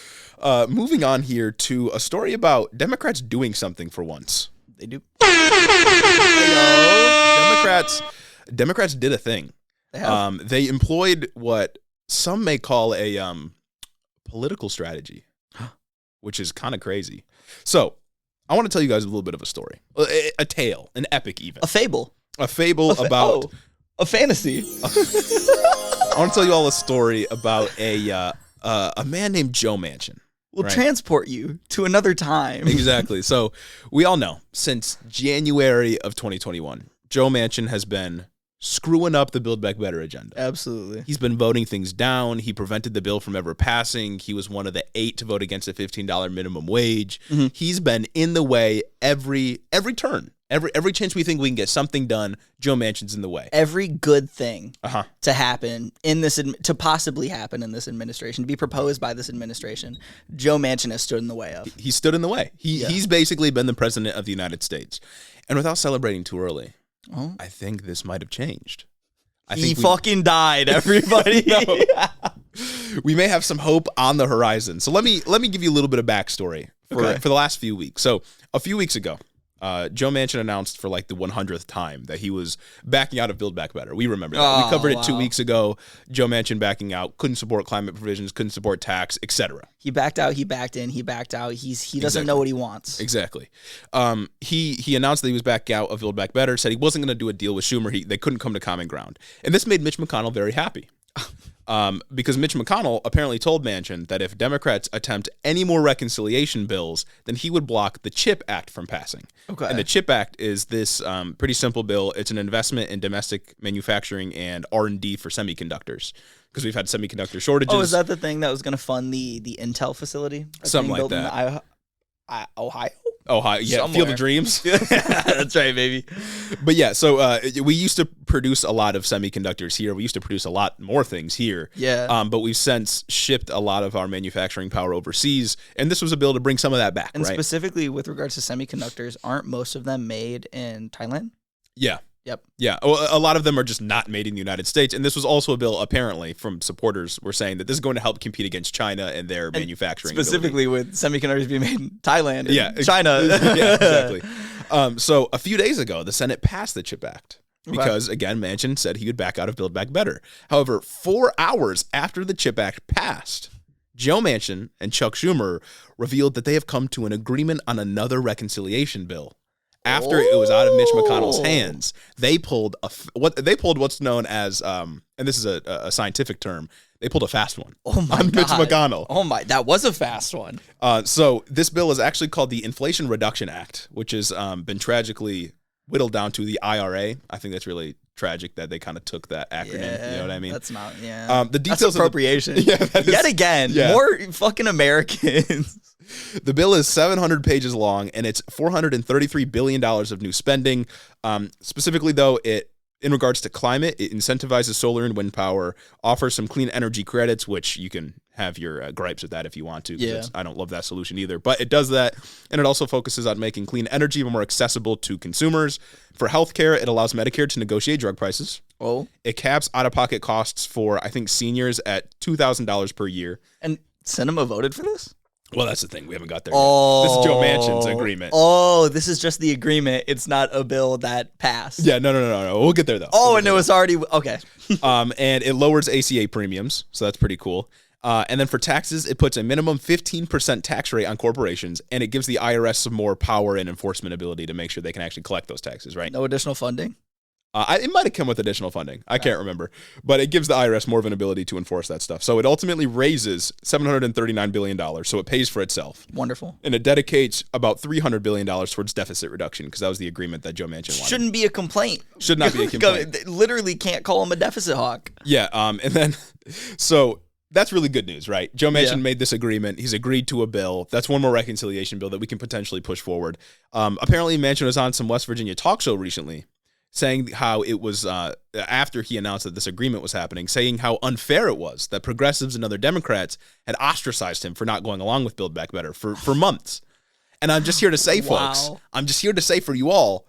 S1: Moving on here to a story about Democrats doing something for once.
S2: They do.
S1: Democrats did a thing. They employed what some may call a political strategy, which is kind of crazy. So I want to tell you guys a little bit of a story, a tale, an epic even.
S2: A fable
S1: about...
S2: a fantasy.
S1: I want to tell you all a story about a man named Joe Manchin.
S2: We'll transport you to another time.
S1: Exactly. So we all know since January of 2021, Joe Manchin has been screwing up the Build Back Better agenda.
S2: Absolutely.
S1: He's been voting things down. He prevented the bill from ever passing. He was one of the 8 to vote against a $15 minimum wage. Mm-hmm. He's been in the way every turn. Every chance we think we can get something done, Joe Manchin's in the way.
S2: Every good thing to happen in this, to possibly happen in this administration, to be proposed by this administration, Joe Manchin has stood in the way of.
S1: He stood in the way. He's basically been the president of the United States. And without celebrating too early, I think this might have changed.
S2: He fucking died, everybody.
S1: We may have some hope on the horizon. So let me give you a little bit of backstory for the last few weeks. So a few weeks ago, Joe Manchin announced for like the 100th time that he was backing out of Build Back Better. We remember that. We covered it 2 weeks ago. Joe Manchin backing out, couldn't support climate provisions, couldn't support tax, etc.
S2: He backed out, he backed in, he backed out. He doesn't know what he wants.
S1: Exactly. He announced that he was backing out of Build Back Better, said he wasn't going to do a deal with Schumer. They couldn't come to common ground. And this made Mitch McConnell very happy. Because Mitch McConnell apparently told Manchin that if Democrats attempt any more reconciliation bills, then he would block the CHIP Act from passing. Okay. And the CHIP Act is this pretty simple bill. It's an investment in domestic manufacturing and R&D for semiconductors, because we've had semiconductor shortages.
S2: Oh, is that the thing that was going to fund the Intel facility?
S1: Something like that.
S2: Ohio?
S1: Ohio, yeah, somewhere. Field of Dreams.
S2: That's right, baby.
S1: But yeah, so we used to produce a lot of semiconductors here. We used to produce a lot more things here.
S2: Yeah.
S1: But we've since shipped a lot of our manufacturing power overseas, and this was a bill to bring some of that back,
S2: and
S1: right?
S2: Specifically with regards to semiconductors, aren't most of them made in Thailand?
S1: Yeah.
S2: Yep.
S1: Yeah. A lot of them are just not made in the United States. And this was also a bill, apparently, from supporters were saying that this is going to help compete against China and their manufacturing.
S2: Specifically
S1: ability.
S2: With semiconductors being made in Thailand and China.
S1: Yeah, exactly. So a few days ago, the Senate passed the CHIP Act because, again, Manchin said he would back out of Build Back Better. However, 4 hours after the CHIP Act passed, Joe Manchin and Chuck Schumer revealed that they have come to an agreement on another reconciliation bill. After it was out of Mitch McConnell's hands, they pulled what's known as, and this is a scientific term, they pulled a fast one on Mitch McConnell.
S2: Oh my, that was a fast one.
S1: So this bill is actually called the Inflation Reduction Act, which has been tragically whittled down to the IRA. I think that's really tragic that they kind of took that acronym. You know what I mean?
S2: That's not.
S1: The details
S2: that's appropriation. Yet again, more fucking Americans.
S1: The bill is 700 pages long, and it's $433 billion of new spending. Specifically, though, in regards to climate, it incentivizes solar and wind power, offers some clean energy credits, which you can have your gripes with that if you want to. Yeah. I don't love that solution either, but it does that. And it also focuses on making clean energy more accessible to consumers. For healthcare, it allows Medicare to negotiate drug prices.
S2: Oh.
S1: It caps out-of-pocket costs for, I think, seniors at $2,000 per year.
S2: And Sinema voted for this?
S1: Well, that's the thing. We haven't got there yet. This is Joe Manchin's agreement.
S2: Oh, this is just the agreement. It's not a bill that passed.
S1: Yeah, no. We'll get there, though.
S2: And it was already... Okay.
S1: And it lowers ACA premiums, so that's pretty cool. And then for taxes, it puts a minimum 15% tax rate on corporations, and it gives the IRS some more power and enforcement ability to make sure they can actually collect those taxes, right?
S2: No additional funding?
S1: It might have come with additional funding. I can't remember. But it gives the IRS more of an ability to enforce that stuff. So it ultimately raises $739 billion, so it pays for itself.
S2: Wonderful.
S1: And it dedicates about $300 billion towards deficit reduction, because that was the agreement that Joe Manchin wanted.
S2: Shouldn't be a complaint.
S1: Should not be a complaint.
S2: Literally can't call him a deficit hawk.
S1: Yeah, and then, so... That's really good news, right? Joe Manchin made this agreement. He's agreed to a bill. That's one more reconciliation bill that we can potentially push forward. Apparently, Manchin was on some West Virginia talk show recently saying how it was, after he announced that this agreement was happening, saying how unfair it was that progressives and other Democrats had ostracized him for not going along with Build Back Better for months. And I'm just here to say, folks, I'm just here to say for you all,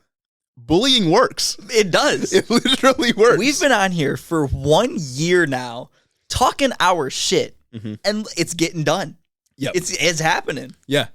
S1: bullying works.
S2: It does.
S1: It literally works.
S2: We've been on here for 1 year now, talking our shit, and it's getting done.
S1: Yep.
S2: It's happening.
S1: Yeah.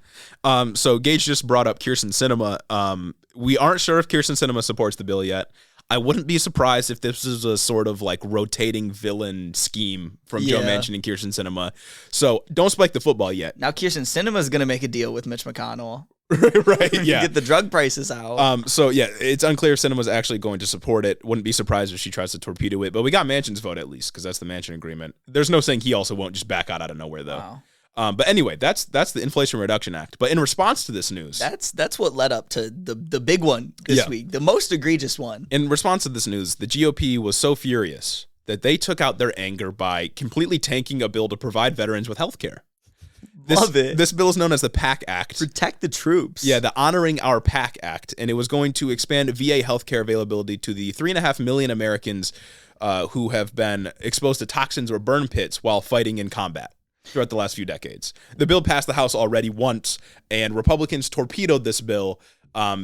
S1: So Gage just brought up Kyrsten Sinema. We aren't sure if Kyrsten Sinema supports the bill yet. I wouldn't be surprised if this is a sort of like rotating villain scheme from Joe Manchin and Kyrsten Sinema. So don't spike the football yet.
S2: Now Kyrsten Sinema is going to make a deal with Mitch McConnell.
S1: Right, yeah.
S2: Get the drug prices out.
S1: So yeah, it's unclear if Sinema's actually going to support it. Wouldn't be surprised if she tries to torpedo it, but we got Manchin's vote at least, because that's the Manchin agreement. There's no saying he also won't just back out of nowhere, though. Wow. But anyway, that's the Inflation Reduction Act. But in response to this news...
S2: That's what led up to the big one this week, the most egregious one.
S1: In response to this news, the GOP was so furious that they took out their anger by completely tanking a bill to provide veterans with health care.
S2: Love it.
S1: This bill is known as the PACT Act.
S2: Protect the troops.
S1: Yeah, the Honoring Our PACT Act. And it was going to expand VA healthcare availability to the 3.5 million Americans who have been exposed to toxins or burn pits while fighting in combat throughout the last few decades. The bill passed the House already once, and Republicans torpedoed this bill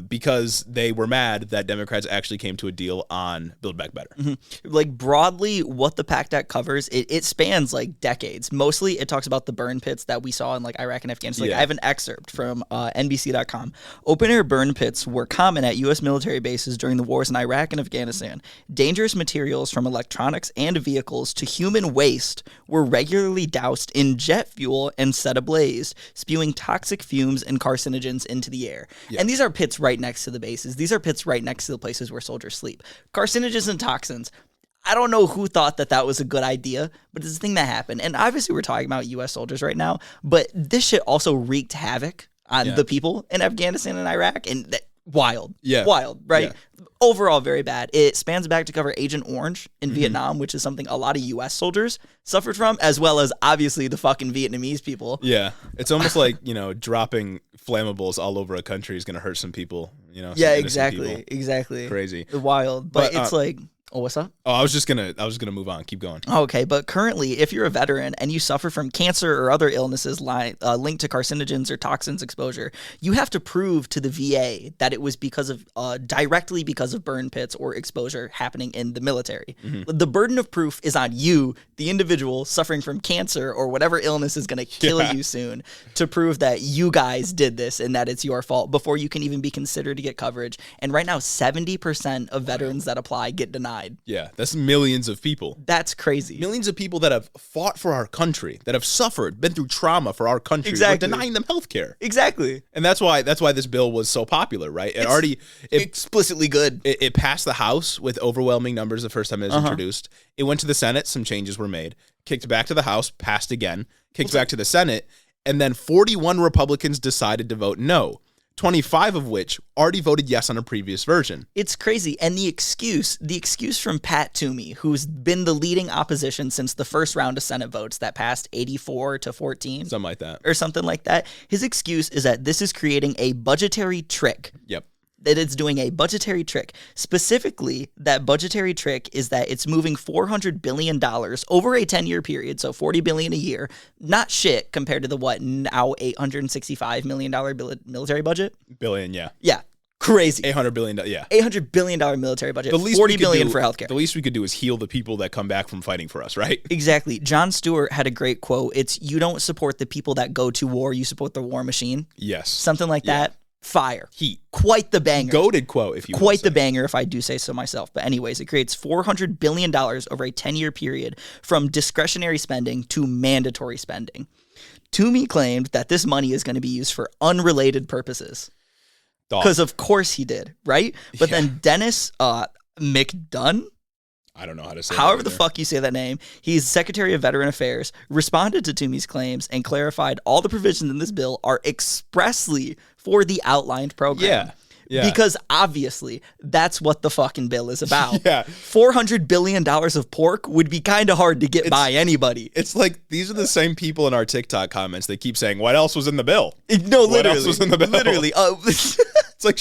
S1: because they were mad that Democrats actually came to a deal on Build Back Better.
S2: Like broadly, what the PACT Act covers, it spans like decades. Mostly, it talks about the burn pits that we saw in like Iraq and Afghanistan. Like I have an excerpt from NBC.com. Open-air burn pits were common at U.S. military bases during the wars in Iraq and Afghanistan. Dangerous materials from electronics and vehicles to human waste were regularly doused in jet fuel and set ablaze, spewing toxic fumes and carcinogens into the air. And these are pits right next to the bases. These are pits right next to the places where soldiers sleep. Carcinogens and toxins. I don't know who thought that was a good idea, but it's a thing that happened. And obviously we're talking about U.S. soldiers right now, but this shit also wreaked havoc on the people in Afghanistan and Iraq. And wild. Yeah. Wild, right? Yeah. Overall, very bad. It spans back to cover Agent Orange in Vietnam, which is something a lot of U.S. soldiers suffered from, as well as obviously the fucking Vietnamese people.
S1: Yeah. It's almost like, dropping flammables all over a country is going to hurt some people,
S2: Yeah, exactly. Exactly.
S1: Crazy.
S2: Wild. But it's like... Oh, what's up?
S1: Oh, I was just gonna move on. Keep going.
S2: Okay, but currently, if you're a veteran and you suffer from cancer or other illnesses linked to carcinogens or toxins exposure, you have to prove to the VA that it was because of directly because of burn pits or exposure happening in the military. The burden of proof is on you, the individual suffering from cancer or whatever illness is going to kill you soon, to prove that you guys did this and that it's your fault before you can even be considered to get coverage. And right now, 70% of veterans that apply get denied.
S1: Yeah, that's millions of people.
S2: That's crazy.
S1: Millions of people that have fought for our country, that have suffered, been through trauma for our country.
S2: Exactly.
S1: We're denying them health care.
S2: Exactly.
S1: And that's why this bill was so popular, right? It's
S2: explicitly good.
S1: It passed the House with overwhelming numbers the first time it was introduced. It went to the Senate, some changes were made, kicked back to the House, passed again, kicked back to the Senate, and then 41 Republicans decided to vote no. 25 of which already voted yes on a previous version.
S2: It's crazy. And the excuse from Pat Toomey, who's been the leading opposition since the first round of Senate votes that passed 84-14.
S1: Something like that.
S2: Or something like that. His excuse is that this is creating a budgetary trick.
S1: Yep.
S2: That it's doing a budgetary trick. Specifically, that budgetary trick is that it's moving $400 billion over a 10-year period, so $40 billion a year. Not shit compared to the now $865 million military budget?
S1: Billion, yeah.
S2: Yeah. Crazy.
S1: $800 billion, yeah.
S2: $800 billion military budget. $40 billion for healthcare.
S1: The least we could do is heal the people that come back from fighting for us, right?
S2: Exactly. Jon Stewart had a great quote. It's, you don't support the people that go to war, you support the war machine.
S1: Yes.
S2: Something like that. Fire.
S1: Heat.
S2: Quite the banger.
S1: Goated quote, if you will.
S2: Quite the banger, if I do say so myself. But anyways, it creates $400 billion over a 10-year period from discretionary spending to mandatory spending. Toomey claimed that this money is going to be used for unrelated purposes. Because of course he did, right? But then Dennis McDunn,
S1: I don't know how to say
S2: however the fuck you say that name, he's Secretary of Veteran Affairs, responded to Toomey's claims and clarified all the provisions in this bill are expressly for the outlined program.
S1: Yeah. Yeah.
S2: Because obviously that's what the fucking bill is about.
S1: Yeah.
S2: $400 billion of pork would be kind of hard to get by anybody.
S1: It's like, these are the same people in our TikTok comments that keep saying, what else was in the bill?
S2: No, literally.
S1: What else was in the bill?
S2: Literally.
S1: It's like,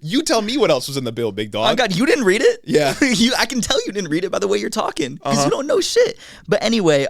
S1: you tell me what else was in the bill, big dog.
S2: Oh, God, you didn't read it?
S1: Yeah.
S2: I can tell you didn't read it by the way you're talking, because you don't know shit. But anyway,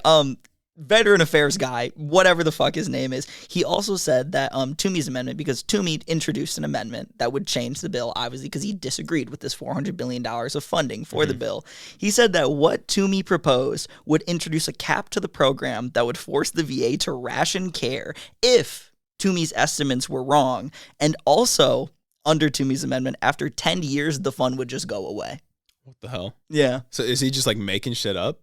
S2: Veteran Affairs guy, whatever the fuck his name is, he also said that Toomey's amendment, because Toomey introduced an amendment that would change the bill, obviously, because he disagreed with this $400 billion of funding for the bill. He said that what Toomey proposed would introduce a cap to the program that would force the VA to ration care if Toomey's estimates were wrong. And also, under Toomey's amendment, after 10 years, the fund would just go away.
S1: What the hell?
S2: Yeah.
S1: So is he just like making shit up?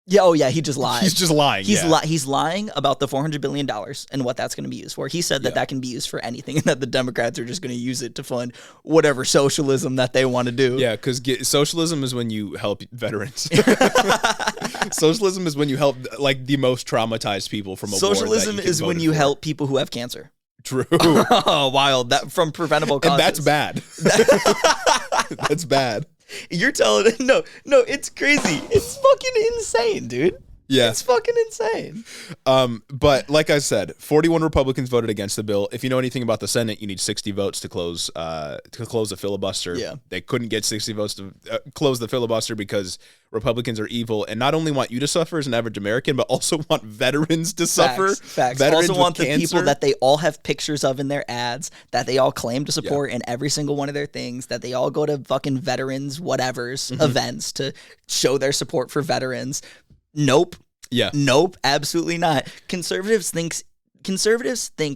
S2: Yeah, oh yeah, he just lied.
S1: He's just lying.
S2: He's lying about the $400 billion and what that's going to be used for. He said that that can be used for anything and that the Democrats are just going to use it to fund whatever socialism that they want to do.
S1: Yeah, because socialism is when you help veterans. Socialism is when you help like the most traumatized people from a war.
S2: Socialism is when you help people who have cancer.
S1: True.
S2: Oh, wild. That from preventable causes.
S1: And that's bad. That's bad.
S2: You're telling no, it's crazy. It's fucking insane, dude.
S1: Yeah.
S2: It's fucking insane.
S1: But like I said, 41 Republicans voted against the bill. If you know anything about the Senate, you need 60 votes to close the filibuster.
S2: Yeah.
S1: They couldn't get 60 votes to close the filibuster because Republicans are evil and not only want you to suffer as an average American, but also want veterans to suffer.
S2: Facts.
S1: Veterans
S2: also want the
S1: cancer.
S2: people that they all have pictures of in their ads, that they all claim to support in every single one of their things, that they all go to fucking veterans whatever's events to show their support for veterans. Nope.
S1: Yeah.
S2: Nope. Absolutely not. Conservatives think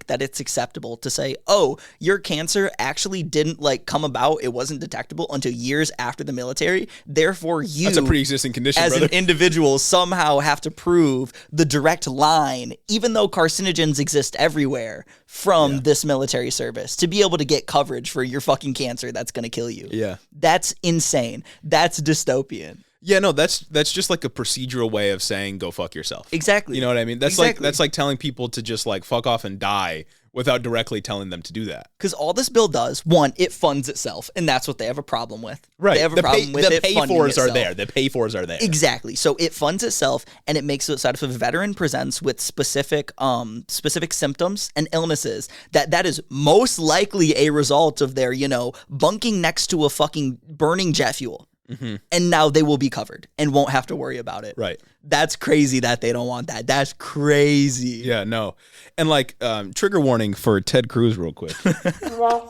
S2: that it's acceptable to say, oh, your cancer actually didn't like come about. It wasn't detectable until years after the military. Therefore, you
S1: that's a pre-existing condition,
S2: as
S1: brother.
S2: an individual somehow have to prove the direct line, even though carcinogens exist everywhere from this military service, to be able to get coverage for your fucking cancer that's going to kill you.
S1: Yeah.
S2: That's insane. That's dystopian.
S1: Yeah, no, that's just like a procedural way of saying go fuck yourself.
S2: Exactly.
S1: You know what I mean? That's like telling people to just like fuck off and die without directly telling them to do that.
S2: Because all this bill does, one, it funds itself, and that's what they have a problem with.
S1: Right.
S2: They have a problem with it funding
S1: pay-fors
S2: itself.
S1: are there. The pay-fors are there.
S2: Exactly. So it funds itself, and it makes it so that if a veteran presents with specific symptoms and illnesses, that is most likely a result of their, bunking next to a fucking burning jet fuel. Mm-hmm. And now they will be covered and won't have to worry about it.
S1: Right.
S2: That's crazy that they don't want that. That's crazy.
S1: Yeah, no. And like, trigger warning for Ted Cruz real quick. Similar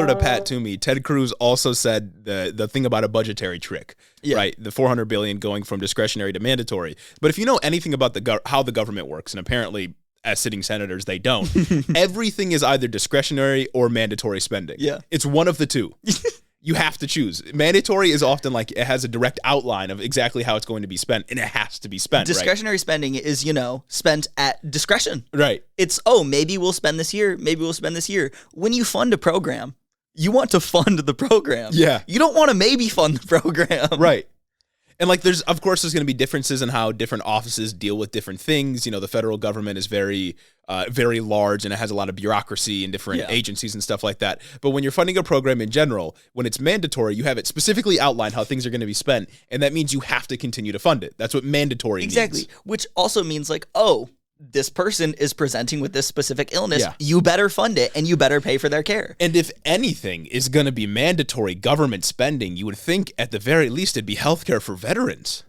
S1: to Pat Toomey, Ted Cruz also said the thing about a budgetary trick, right? The $400 billion going from discretionary to mandatory. But if you know anything about how the government works, and apparently as sitting senators, they don't, everything is either discretionary or mandatory spending.
S2: Yeah.
S1: It's one of the two. You have to choose. Mandatory is often like it has a direct outline of exactly how it's going to be spent, and it has to be spent.
S2: Discretionary spending is, spent at discretion.
S1: Right.
S2: It's, maybe we'll spend this year. Maybe we'll spend this year. When you fund a program, you want to fund the program.
S1: Yeah.
S2: You don't want to maybe fund the program.
S1: Right. And like, there's going to be differences in how different offices deal with different things. You know, the federal government is very large, and it has a lot of bureaucracy and different agencies and stuff like that. But when you're funding a program in general, when it's mandatory, you have it specifically outlined how things are going to be spent, and that means you have to continue to fund it. That's what mandatory means.
S2: Exactly, which also means like, oh, this person is presenting with this specific illness. Yeah. You better fund it, and you better pay for their care.
S1: And if anything is going to be mandatory government spending, you would think at the very least it'd be healthcare for veterans.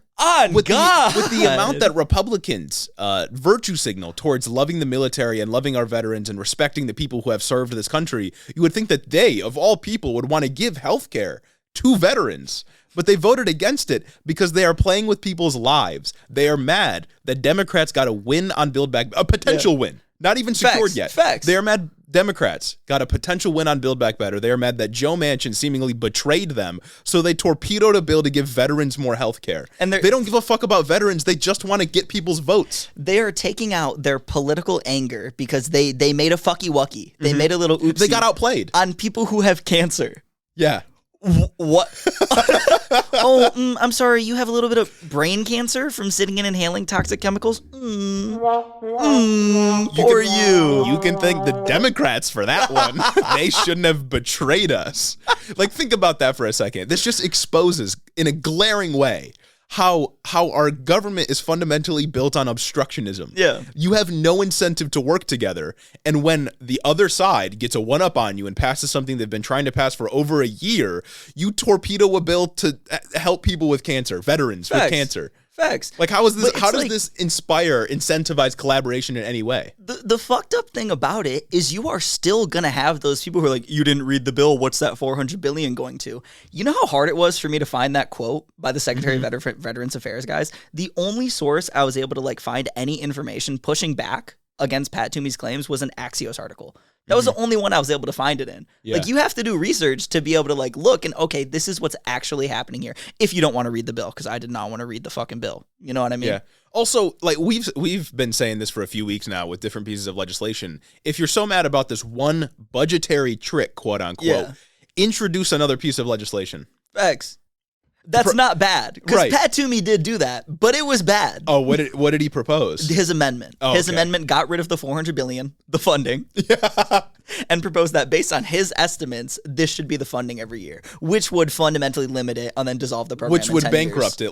S2: With
S1: the amount that Republicans virtue signal towards loving the military and loving our veterans and respecting the people who have served this country, you would think that they, of all people, would want to give healthcare to veterans. But they voted against it because they are playing with people's lives. They are mad that Democrats got a win on Build Back, a potential win, not even secured yet.
S2: Facts.
S1: They are mad Democrats got a potential win on Build Back Better. They are mad that Joe Manchin seemingly betrayed them, so they torpedoed a bill to give veterans more health care. And they don't give a fuck about veterans. They just want to get people's votes.
S2: They are taking out their political anger because they made a fucky-wucky. They made a little oopsie.
S1: They got outplayed.
S2: On people who have cancer.
S1: Yeah.
S2: What? I'm sorry. You have a little bit of brain cancer from sitting and inhaling toxic chemicals? You
S1: can thank the Democrats for that one. They shouldn't have betrayed us. Like, think about that for a second. This just exposes in a glaring way how our government is fundamentally built on obstructionism.
S2: Yeah.
S1: You have no incentive to work together. And when the other side gets a one-up on you and passes something they've been trying to pass for over a year, you torpedo a bill to help people with cancer, veterans with cancer.
S2: Facts.
S1: Like, how is this? How does this incentivize collaboration in any way?
S2: The fucked up thing about it is you are still gonna have those people who are like, you didn't read the bill. What's that $400 billion going to? You know how hard it was for me to find that quote by the Secretary of Veterans Affairs, guys. The only source I was able to like find any information pushing back against Pat Toomey's claims was an Axios article. That was the only one I was able to find it in. Yeah. Like, you have to do research to be able to like look and, okay, this is what's actually happening here. If you don't want to read the bill, because I did not want to read the fucking bill. You know what I mean?
S1: Yeah. Also, like, we've been saying this for a few weeks now with different pieces of legislation. If you're so mad about this one budgetary trick, quote unquote, introduce another piece of legislation.
S2: Facts. That's not bad, because Pat Toomey did do that, but it was bad.
S1: Oh, what did he propose?
S2: His amendment. His amendment got rid of the $400 billion, the funding, and proposed that based on his estimates, this should be the funding every year, which would fundamentally limit it and then dissolve the program.
S1: Which would bankrupt it,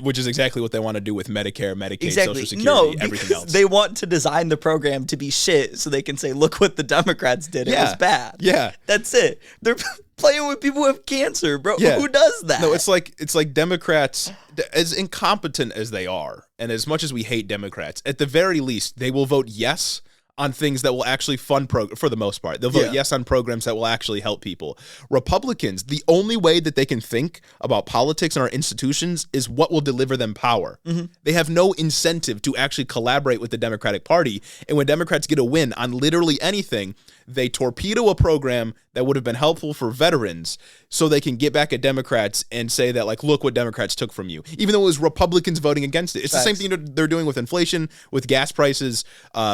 S1: which is exactly what they want to do with Medicare, Medicaid, Social Security, everything else.
S2: They want to design the program to be shit, so they can say, "Look what the Democrats did. It was bad."
S1: Yeah,
S2: that's it. They're playing with people who have cancer, bro. Yeah. Who does that?
S1: No, it's like Democrats, as incompetent as they are, and as much as we hate Democrats, at the very least, they will vote yes on things that will actually fund for the most part. They'll vote yes on programs that will actually help people. Republicans, the only way that they can think about politics and our institutions is what will deliver them power. They have no incentive to actually collaborate with the Democratic Party. And when Democrats get a win on literally anything, they torpedo a program that would have been helpful for veterans so they can get back at Democrats and say that, like, look what Democrats took from you, even though it was Republicans voting against it. It's the same thing they're doing with inflation, with gas prices,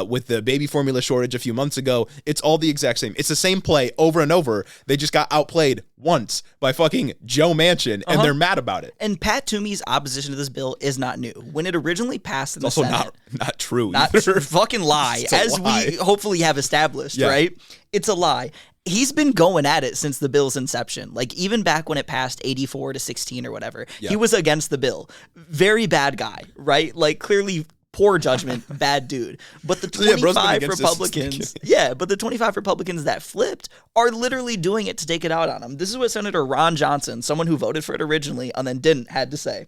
S1: with the baby formula shortage a few months ago. It's all the exact same. It's the same play over and over. They just got outplayed once by fucking Joe Manchin, and they're mad about it.
S2: And Pat Toomey's opposition to this bill is not new. When it originally passed in the Senate,
S1: also not true.
S2: Not true. Fucking lie, as we hopefully have established, right? It's a lie. He's been going at it since the bill's inception. Like, even back when it passed 84-16 or whatever, he was against the bill. Very bad guy, right? Like, clearly poor judgment, bad dude. But the 25 Republicans, but the 25 Republicans that flipped are literally doing it to take it out on him. This is what Senator Ron Johnson, someone who voted for it originally and then didn't, had to say.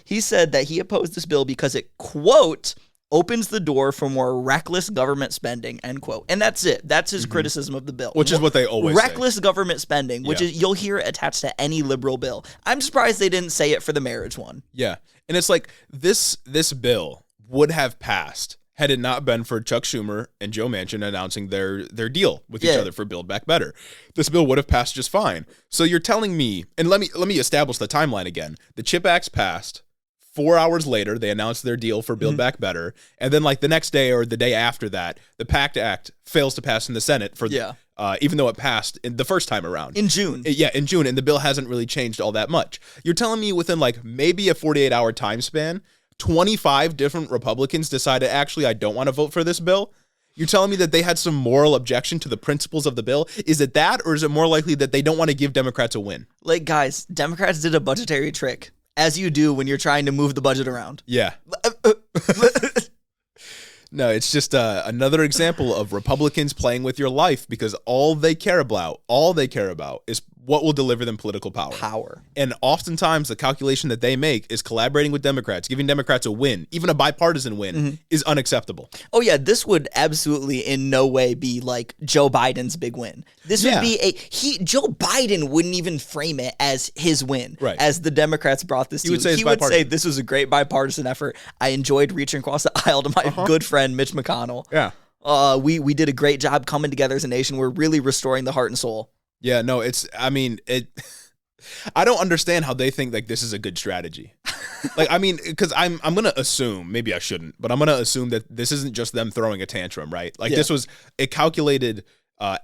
S2: He said that he opposed this bill because it, quote, opens the door for more reckless government spending, end quote. And that's it. That's his criticism of the bill.
S1: Which is what they always
S2: reckless government spending, which is, you'll hear it attached to any liberal bill. I'm surprised they didn't say it for the marriage one.
S1: Yeah. And it's like, this bill would have passed had it not been for Chuck Schumer and Joe Manchin announcing their deal with each other for Build Back Better. This bill would have passed just fine. So you're telling me, and let me establish the timeline again. The CHIP Act's passed. 4 hours later, they announced their deal for Build Back Better. And then, like, the next day or the day after that, the PACT Act fails to pass in the Senate for even though it passed in the first time around.
S2: In June.
S1: In June, and the bill hasn't really changed all that much. You're telling me within like maybe a 48-hour time span, 25 different Republicans decided, actually, I don't want to vote for this bill? You're telling me that they had some moral objection to the principles of the bill? Is it that, or is it more likely that they don't want to give Democrats a win?
S2: Like, guys, Democrats did a budgetary trick, as you do when you're trying to move the budget around.
S1: Yeah. No, it's just another example of Republicans playing with your life because all they care about is what will deliver them political power. And oftentimes the calculation that they make is collaborating with Democrats, giving Democrats a win, even a bipartisan win, is unacceptable.
S2: Oh, yeah, this would absolutely in no way be like Joe Biden's big win. This would be Joe Biden wouldn't even frame it as his win, as the Democrats brought this to. He would say this was a great bipartisan effort. I enjoyed reaching across the aisle to my good friend Mitch McConnell.
S1: Yeah.
S2: We did a great job coming together as a nation. We're really restoring the heart and soul.
S1: Yeah, no, I don't understand how they think like this is a good strategy. Like, I mean, because I'm going to assume, maybe I shouldn't, but I'm going to assume that this isn't just them throwing a tantrum, right? Like this was a calculated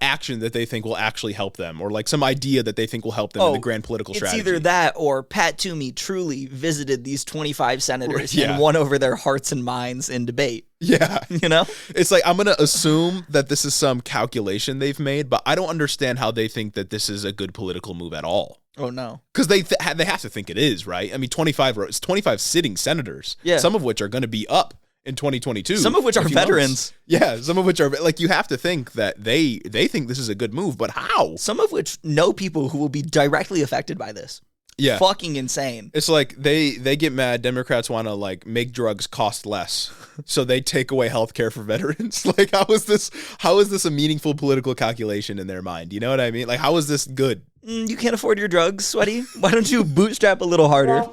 S1: action that they think will actually help them, or like some idea that they think will help them in the grand political strategy.
S2: It's either that or Pat Toomey truly visited these 25 senators and won over their hearts and minds in debate.
S1: Yeah.
S2: You know?
S1: It's like, I'm going to assume that this is some calculation they've made, but I don't understand how they think that this is a good political move at all.
S2: Oh, no.
S1: Because they have to think it is, right? I mean, 25 sitting senators, some of which are going to be up in 2022.
S2: Some of which are veterans.
S1: Months. Yeah, some of which are, like, you have to think that they think this is a good move, but how?
S2: Some of which know people who will be directly affected by this.
S1: Yeah.
S2: Fucking insane.
S1: It's like they get mad. Democrats want to like make drugs cost less. So they take away health care for veterans. Like, how is this a meaningful political calculation in their mind? You know what I mean? Like, how is this good?
S2: You can't afford your drugs, Sweaty? Why don't you bootstrap a little harder?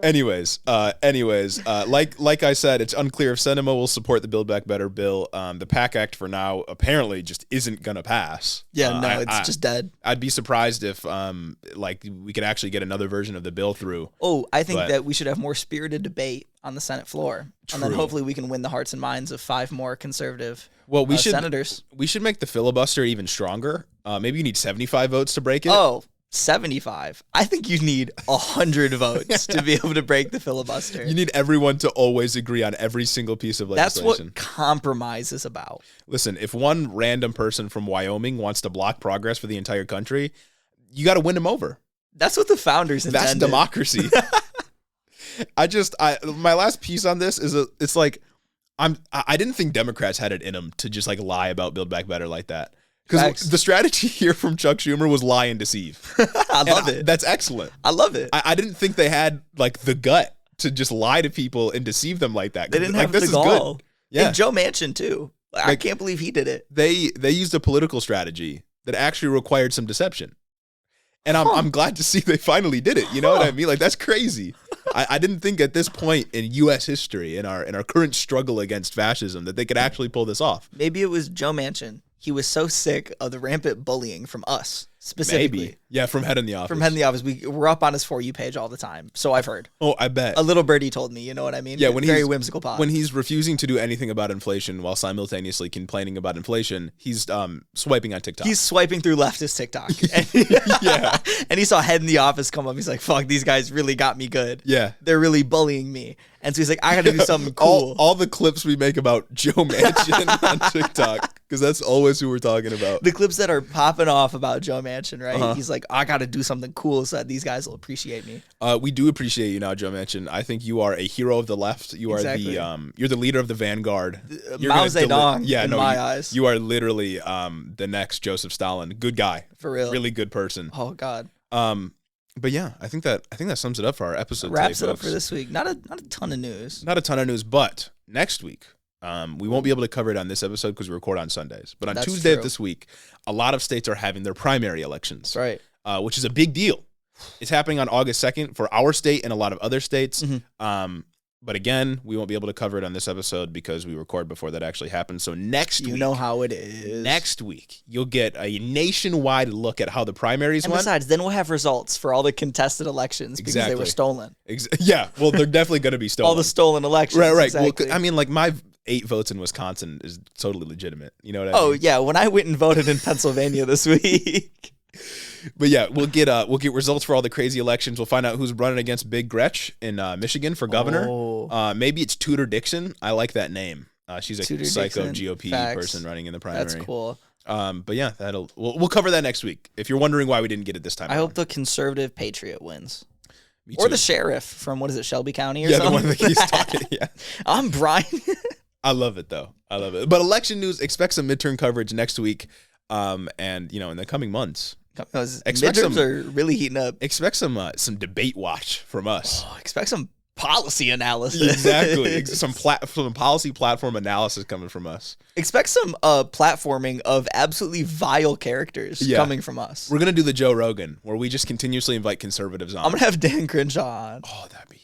S1: Anyways, like I said, it's unclear if Sinema will support the Build Back Better bill. The PACT Act for now apparently just isn't gonna pass.
S2: Yeah, it's just dead.
S1: I'd be surprised if like we could actually get another version of the bill through.
S2: Oh, I think that we should have more spirited debate on the Senate floor. True. And then hopefully we can win the hearts and minds of 5 more conservative senators.
S1: We should make the filibuster even stronger. Maybe you need 75 votes to break it.
S2: Oh, 75. I think you need 100 votes to be able to break the filibuster.
S1: You need everyone to always agree on every single piece of legislation.
S2: That's what compromise is about.
S1: Listen, if one random person from Wyoming wants to block progress for the entire country, you got to win them over.
S2: That's what the founders intended.
S1: That's democracy. My last piece on this is it's like I didn't think Democrats had it in them to just like lie about Build Back Better like that. Because the strategy here from Chuck Schumer was lie and deceive.
S2: I love it.
S1: That's excellent.
S2: I love it.
S1: I didn't think they had like the gut to just lie to people and deceive them like that.
S2: They didn't have
S1: this
S2: the gall.
S1: Good. Yeah.
S2: And Joe Manchin too. I can't believe he did it.
S1: They used a political strategy that actually required some deception. And I'm glad to see they finally did it. You know what I mean? Like, that's crazy. I didn't think at this point in U.S. history, in our current struggle against fascism, that they could actually pull this off.
S2: Maybe it was Joe Manchin. He was so sick of the rampant bullying from us, specifically.
S1: Maybe. Yeah, from Head in the Office.
S2: From Head in the Office. We're up on his For You page all the time, so I've heard.
S1: Oh, I bet.
S2: A little birdie told me, you know what I mean?
S1: Yeah,
S2: very whimsical pod.
S1: When he's refusing to do anything about inflation while simultaneously complaining about inflation, he's swiping on TikTok.
S2: He's swiping through leftist TikTok. Yeah. And he saw Head in the Office come up. He's like, fuck, these guys really got me good.
S1: Yeah.
S2: They're really bullying me. And so he's like, I got to do something cool.
S1: All the clips we make about Joe Manchin on TikTok, because that's always who we're talking about.
S2: The clips that are popping off about Joe Manchin, right? He's like, I got to do something cool so that these guys will appreciate me.
S1: We do appreciate you now, Joe Manchin. I think you are a hero of the left. You are you're the leader of the vanguard.
S2: Mao Zedong in my eyes.
S1: You are literally the next Joseph Stalin. Good guy.
S2: For real.
S1: Really good person.
S2: Oh, God.
S1: But yeah, I think that sums it up for our episode.
S2: Wraps it up for this week. Not a ton of news.
S1: Not a ton of news, but next week we won't be able to cover it on this episode because we record on Sundays. But on Tuesday of this week, a lot of states are having their primary elections.
S2: Right.
S1: Which is a big deal. It's happening on August 2nd for our state and a lot of other states. But again, we won't be able to cover it on this episode because we record before that actually happens. So next week,
S2: you know how it is.
S1: Next week, you'll get a nationwide look at how the primaries went.
S2: And besides, then we'll have results for all the contested elections because they were stolen.
S1: Yeah, well, they're definitely going to be stolen.
S2: All the stolen elections.
S1: Right.
S2: Exactly.
S1: Well, I mean, like 8 votes in Wisconsin is totally legitimate. You know what I
S2: mean? Oh
S1: yeah,
S2: when I went and voted in Pennsylvania this week.
S1: But yeah, we'll get results for all the crazy elections. We'll find out who's running against Big Gretch in Michigan for governor. Maybe it's Tudor Dixon. I like that name. She's a
S2: Tudor
S1: psycho
S2: Dixon.
S1: GOP
S2: Facts.
S1: person running in the primary.
S2: That's cool.
S1: But yeah, we'll cover that next week. If you're wondering why we didn't get it this time,
S2: I hope the conservative patriot wins.
S1: Me
S2: or
S1: too.
S2: the sheriff from, what is it, Shelby County or
S1: yeah,
S2: something?
S1: the one that keeps talking. Yeah,
S2: I'm Brian.
S1: I love it though. I love it. But election news, expect some midterm coverage next week. And in the coming months,
S2: midterms are really heating up.
S1: Expect some debate watch from us.
S2: Expect some policy analysis.
S1: Exactly. some policy platform analysis coming from us.
S2: Expect some platforming of absolutely vile characters coming from us.
S1: We're gonna do the Joe Rogan where we just continuously invite conservatives on.
S2: I'm gonna have Dan Crenshaw on.
S1: Oh, that'd be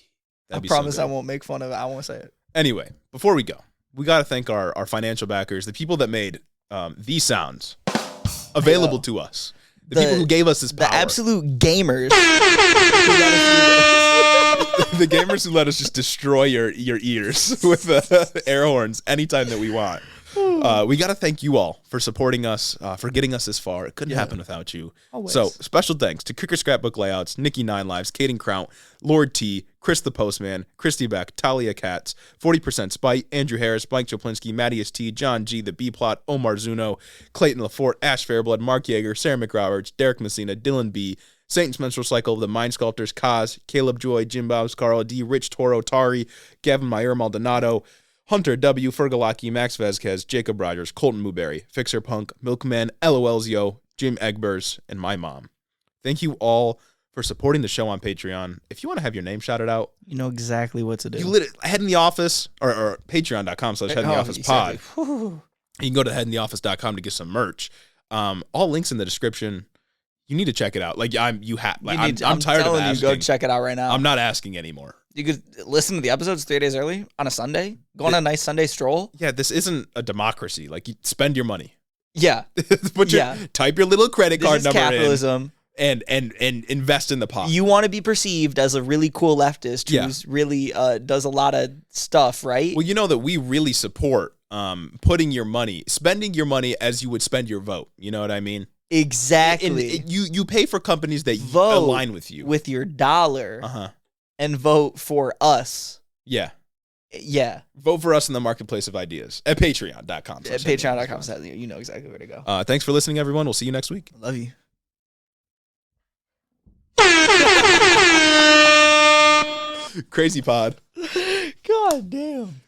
S2: I promise I won't make fun of it. I won't say it.
S1: Anyway, before we go, we gotta thank our financial backers, the people that made these sounds available to us. The people who gave us this power.
S2: The absolute gamers.
S1: The gamers who let us just destroy your ears with air horns anytime that we want. We got to thank you all for supporting us, for getting us this far. It couldn't happen without you.
S2: Always.
S1: So special thanks to Kicker Scrapbook Layouts, Nikki Nine Lives, Caden Kraunt, Lord T, Chris the Postman, Christy Beck, Talia Katz, 40% Spite, Andrew Harris, Blank Choplinski, Mattias T, John G, The B-Plot, Omar Zuno, Clayton Lafort, Ash Fairblood, Mark Yeager, Sarah McRoberts, Derek Messina, Dylan B, Satan's Menstrual Cycle, The Mind Sculptors, Kaz, Caleb Joy, Jim Bobs, Carl D, Rich Toro, Tari, Gavin Meyer, Maldonado, Hunter W, Fergalaki, Max Vasquez, Jacob Rogers, Colton Muberry, Fixer Punk, Milkman, LOLzio, Jim Egbers, and my mom. Thank you all for supporting the show on Patreon. If you want to have your name shouted out,
S2: you know exactly what to do.
S1: You head in the office or patreon.com/headintheofficepod. You can go to headintheoffice.com to get some merch. All links in the description. You need to check it out. I'm tired of asking.
S2: Go check it out right now.
S1: I'm not asking anymore.
S2: You could listen to the episodes 3 days early on a Sunday. Go on a nice Sunday stroll.
S1: Yeah, this isn't a democracy. You spend your money.
S2: Yeah.
S1: Type your little credit card number
S2: capitalism.
S1: And invest in the pot.
S2: You want to be perceived as a really cool leftist who's really does a lot of stuff, right?
S1: Well, you know that we really support spending your money as you would spend your vote. You know what I mean?
S2: Exactly.
S1: And you pay for companies that align with you.
S2: With your dollar. And vote for us.
S1: Yeah.
S2: Yeah.
S1: Vote for us in the marketplace of ideas at patreon.com.
S2: At patreon.com. You know exactly where to go.
S1: Thanks for listening, everyone. We'll see you next week.
S2: Love you.
S1: Crazy pod.
S2: God damn.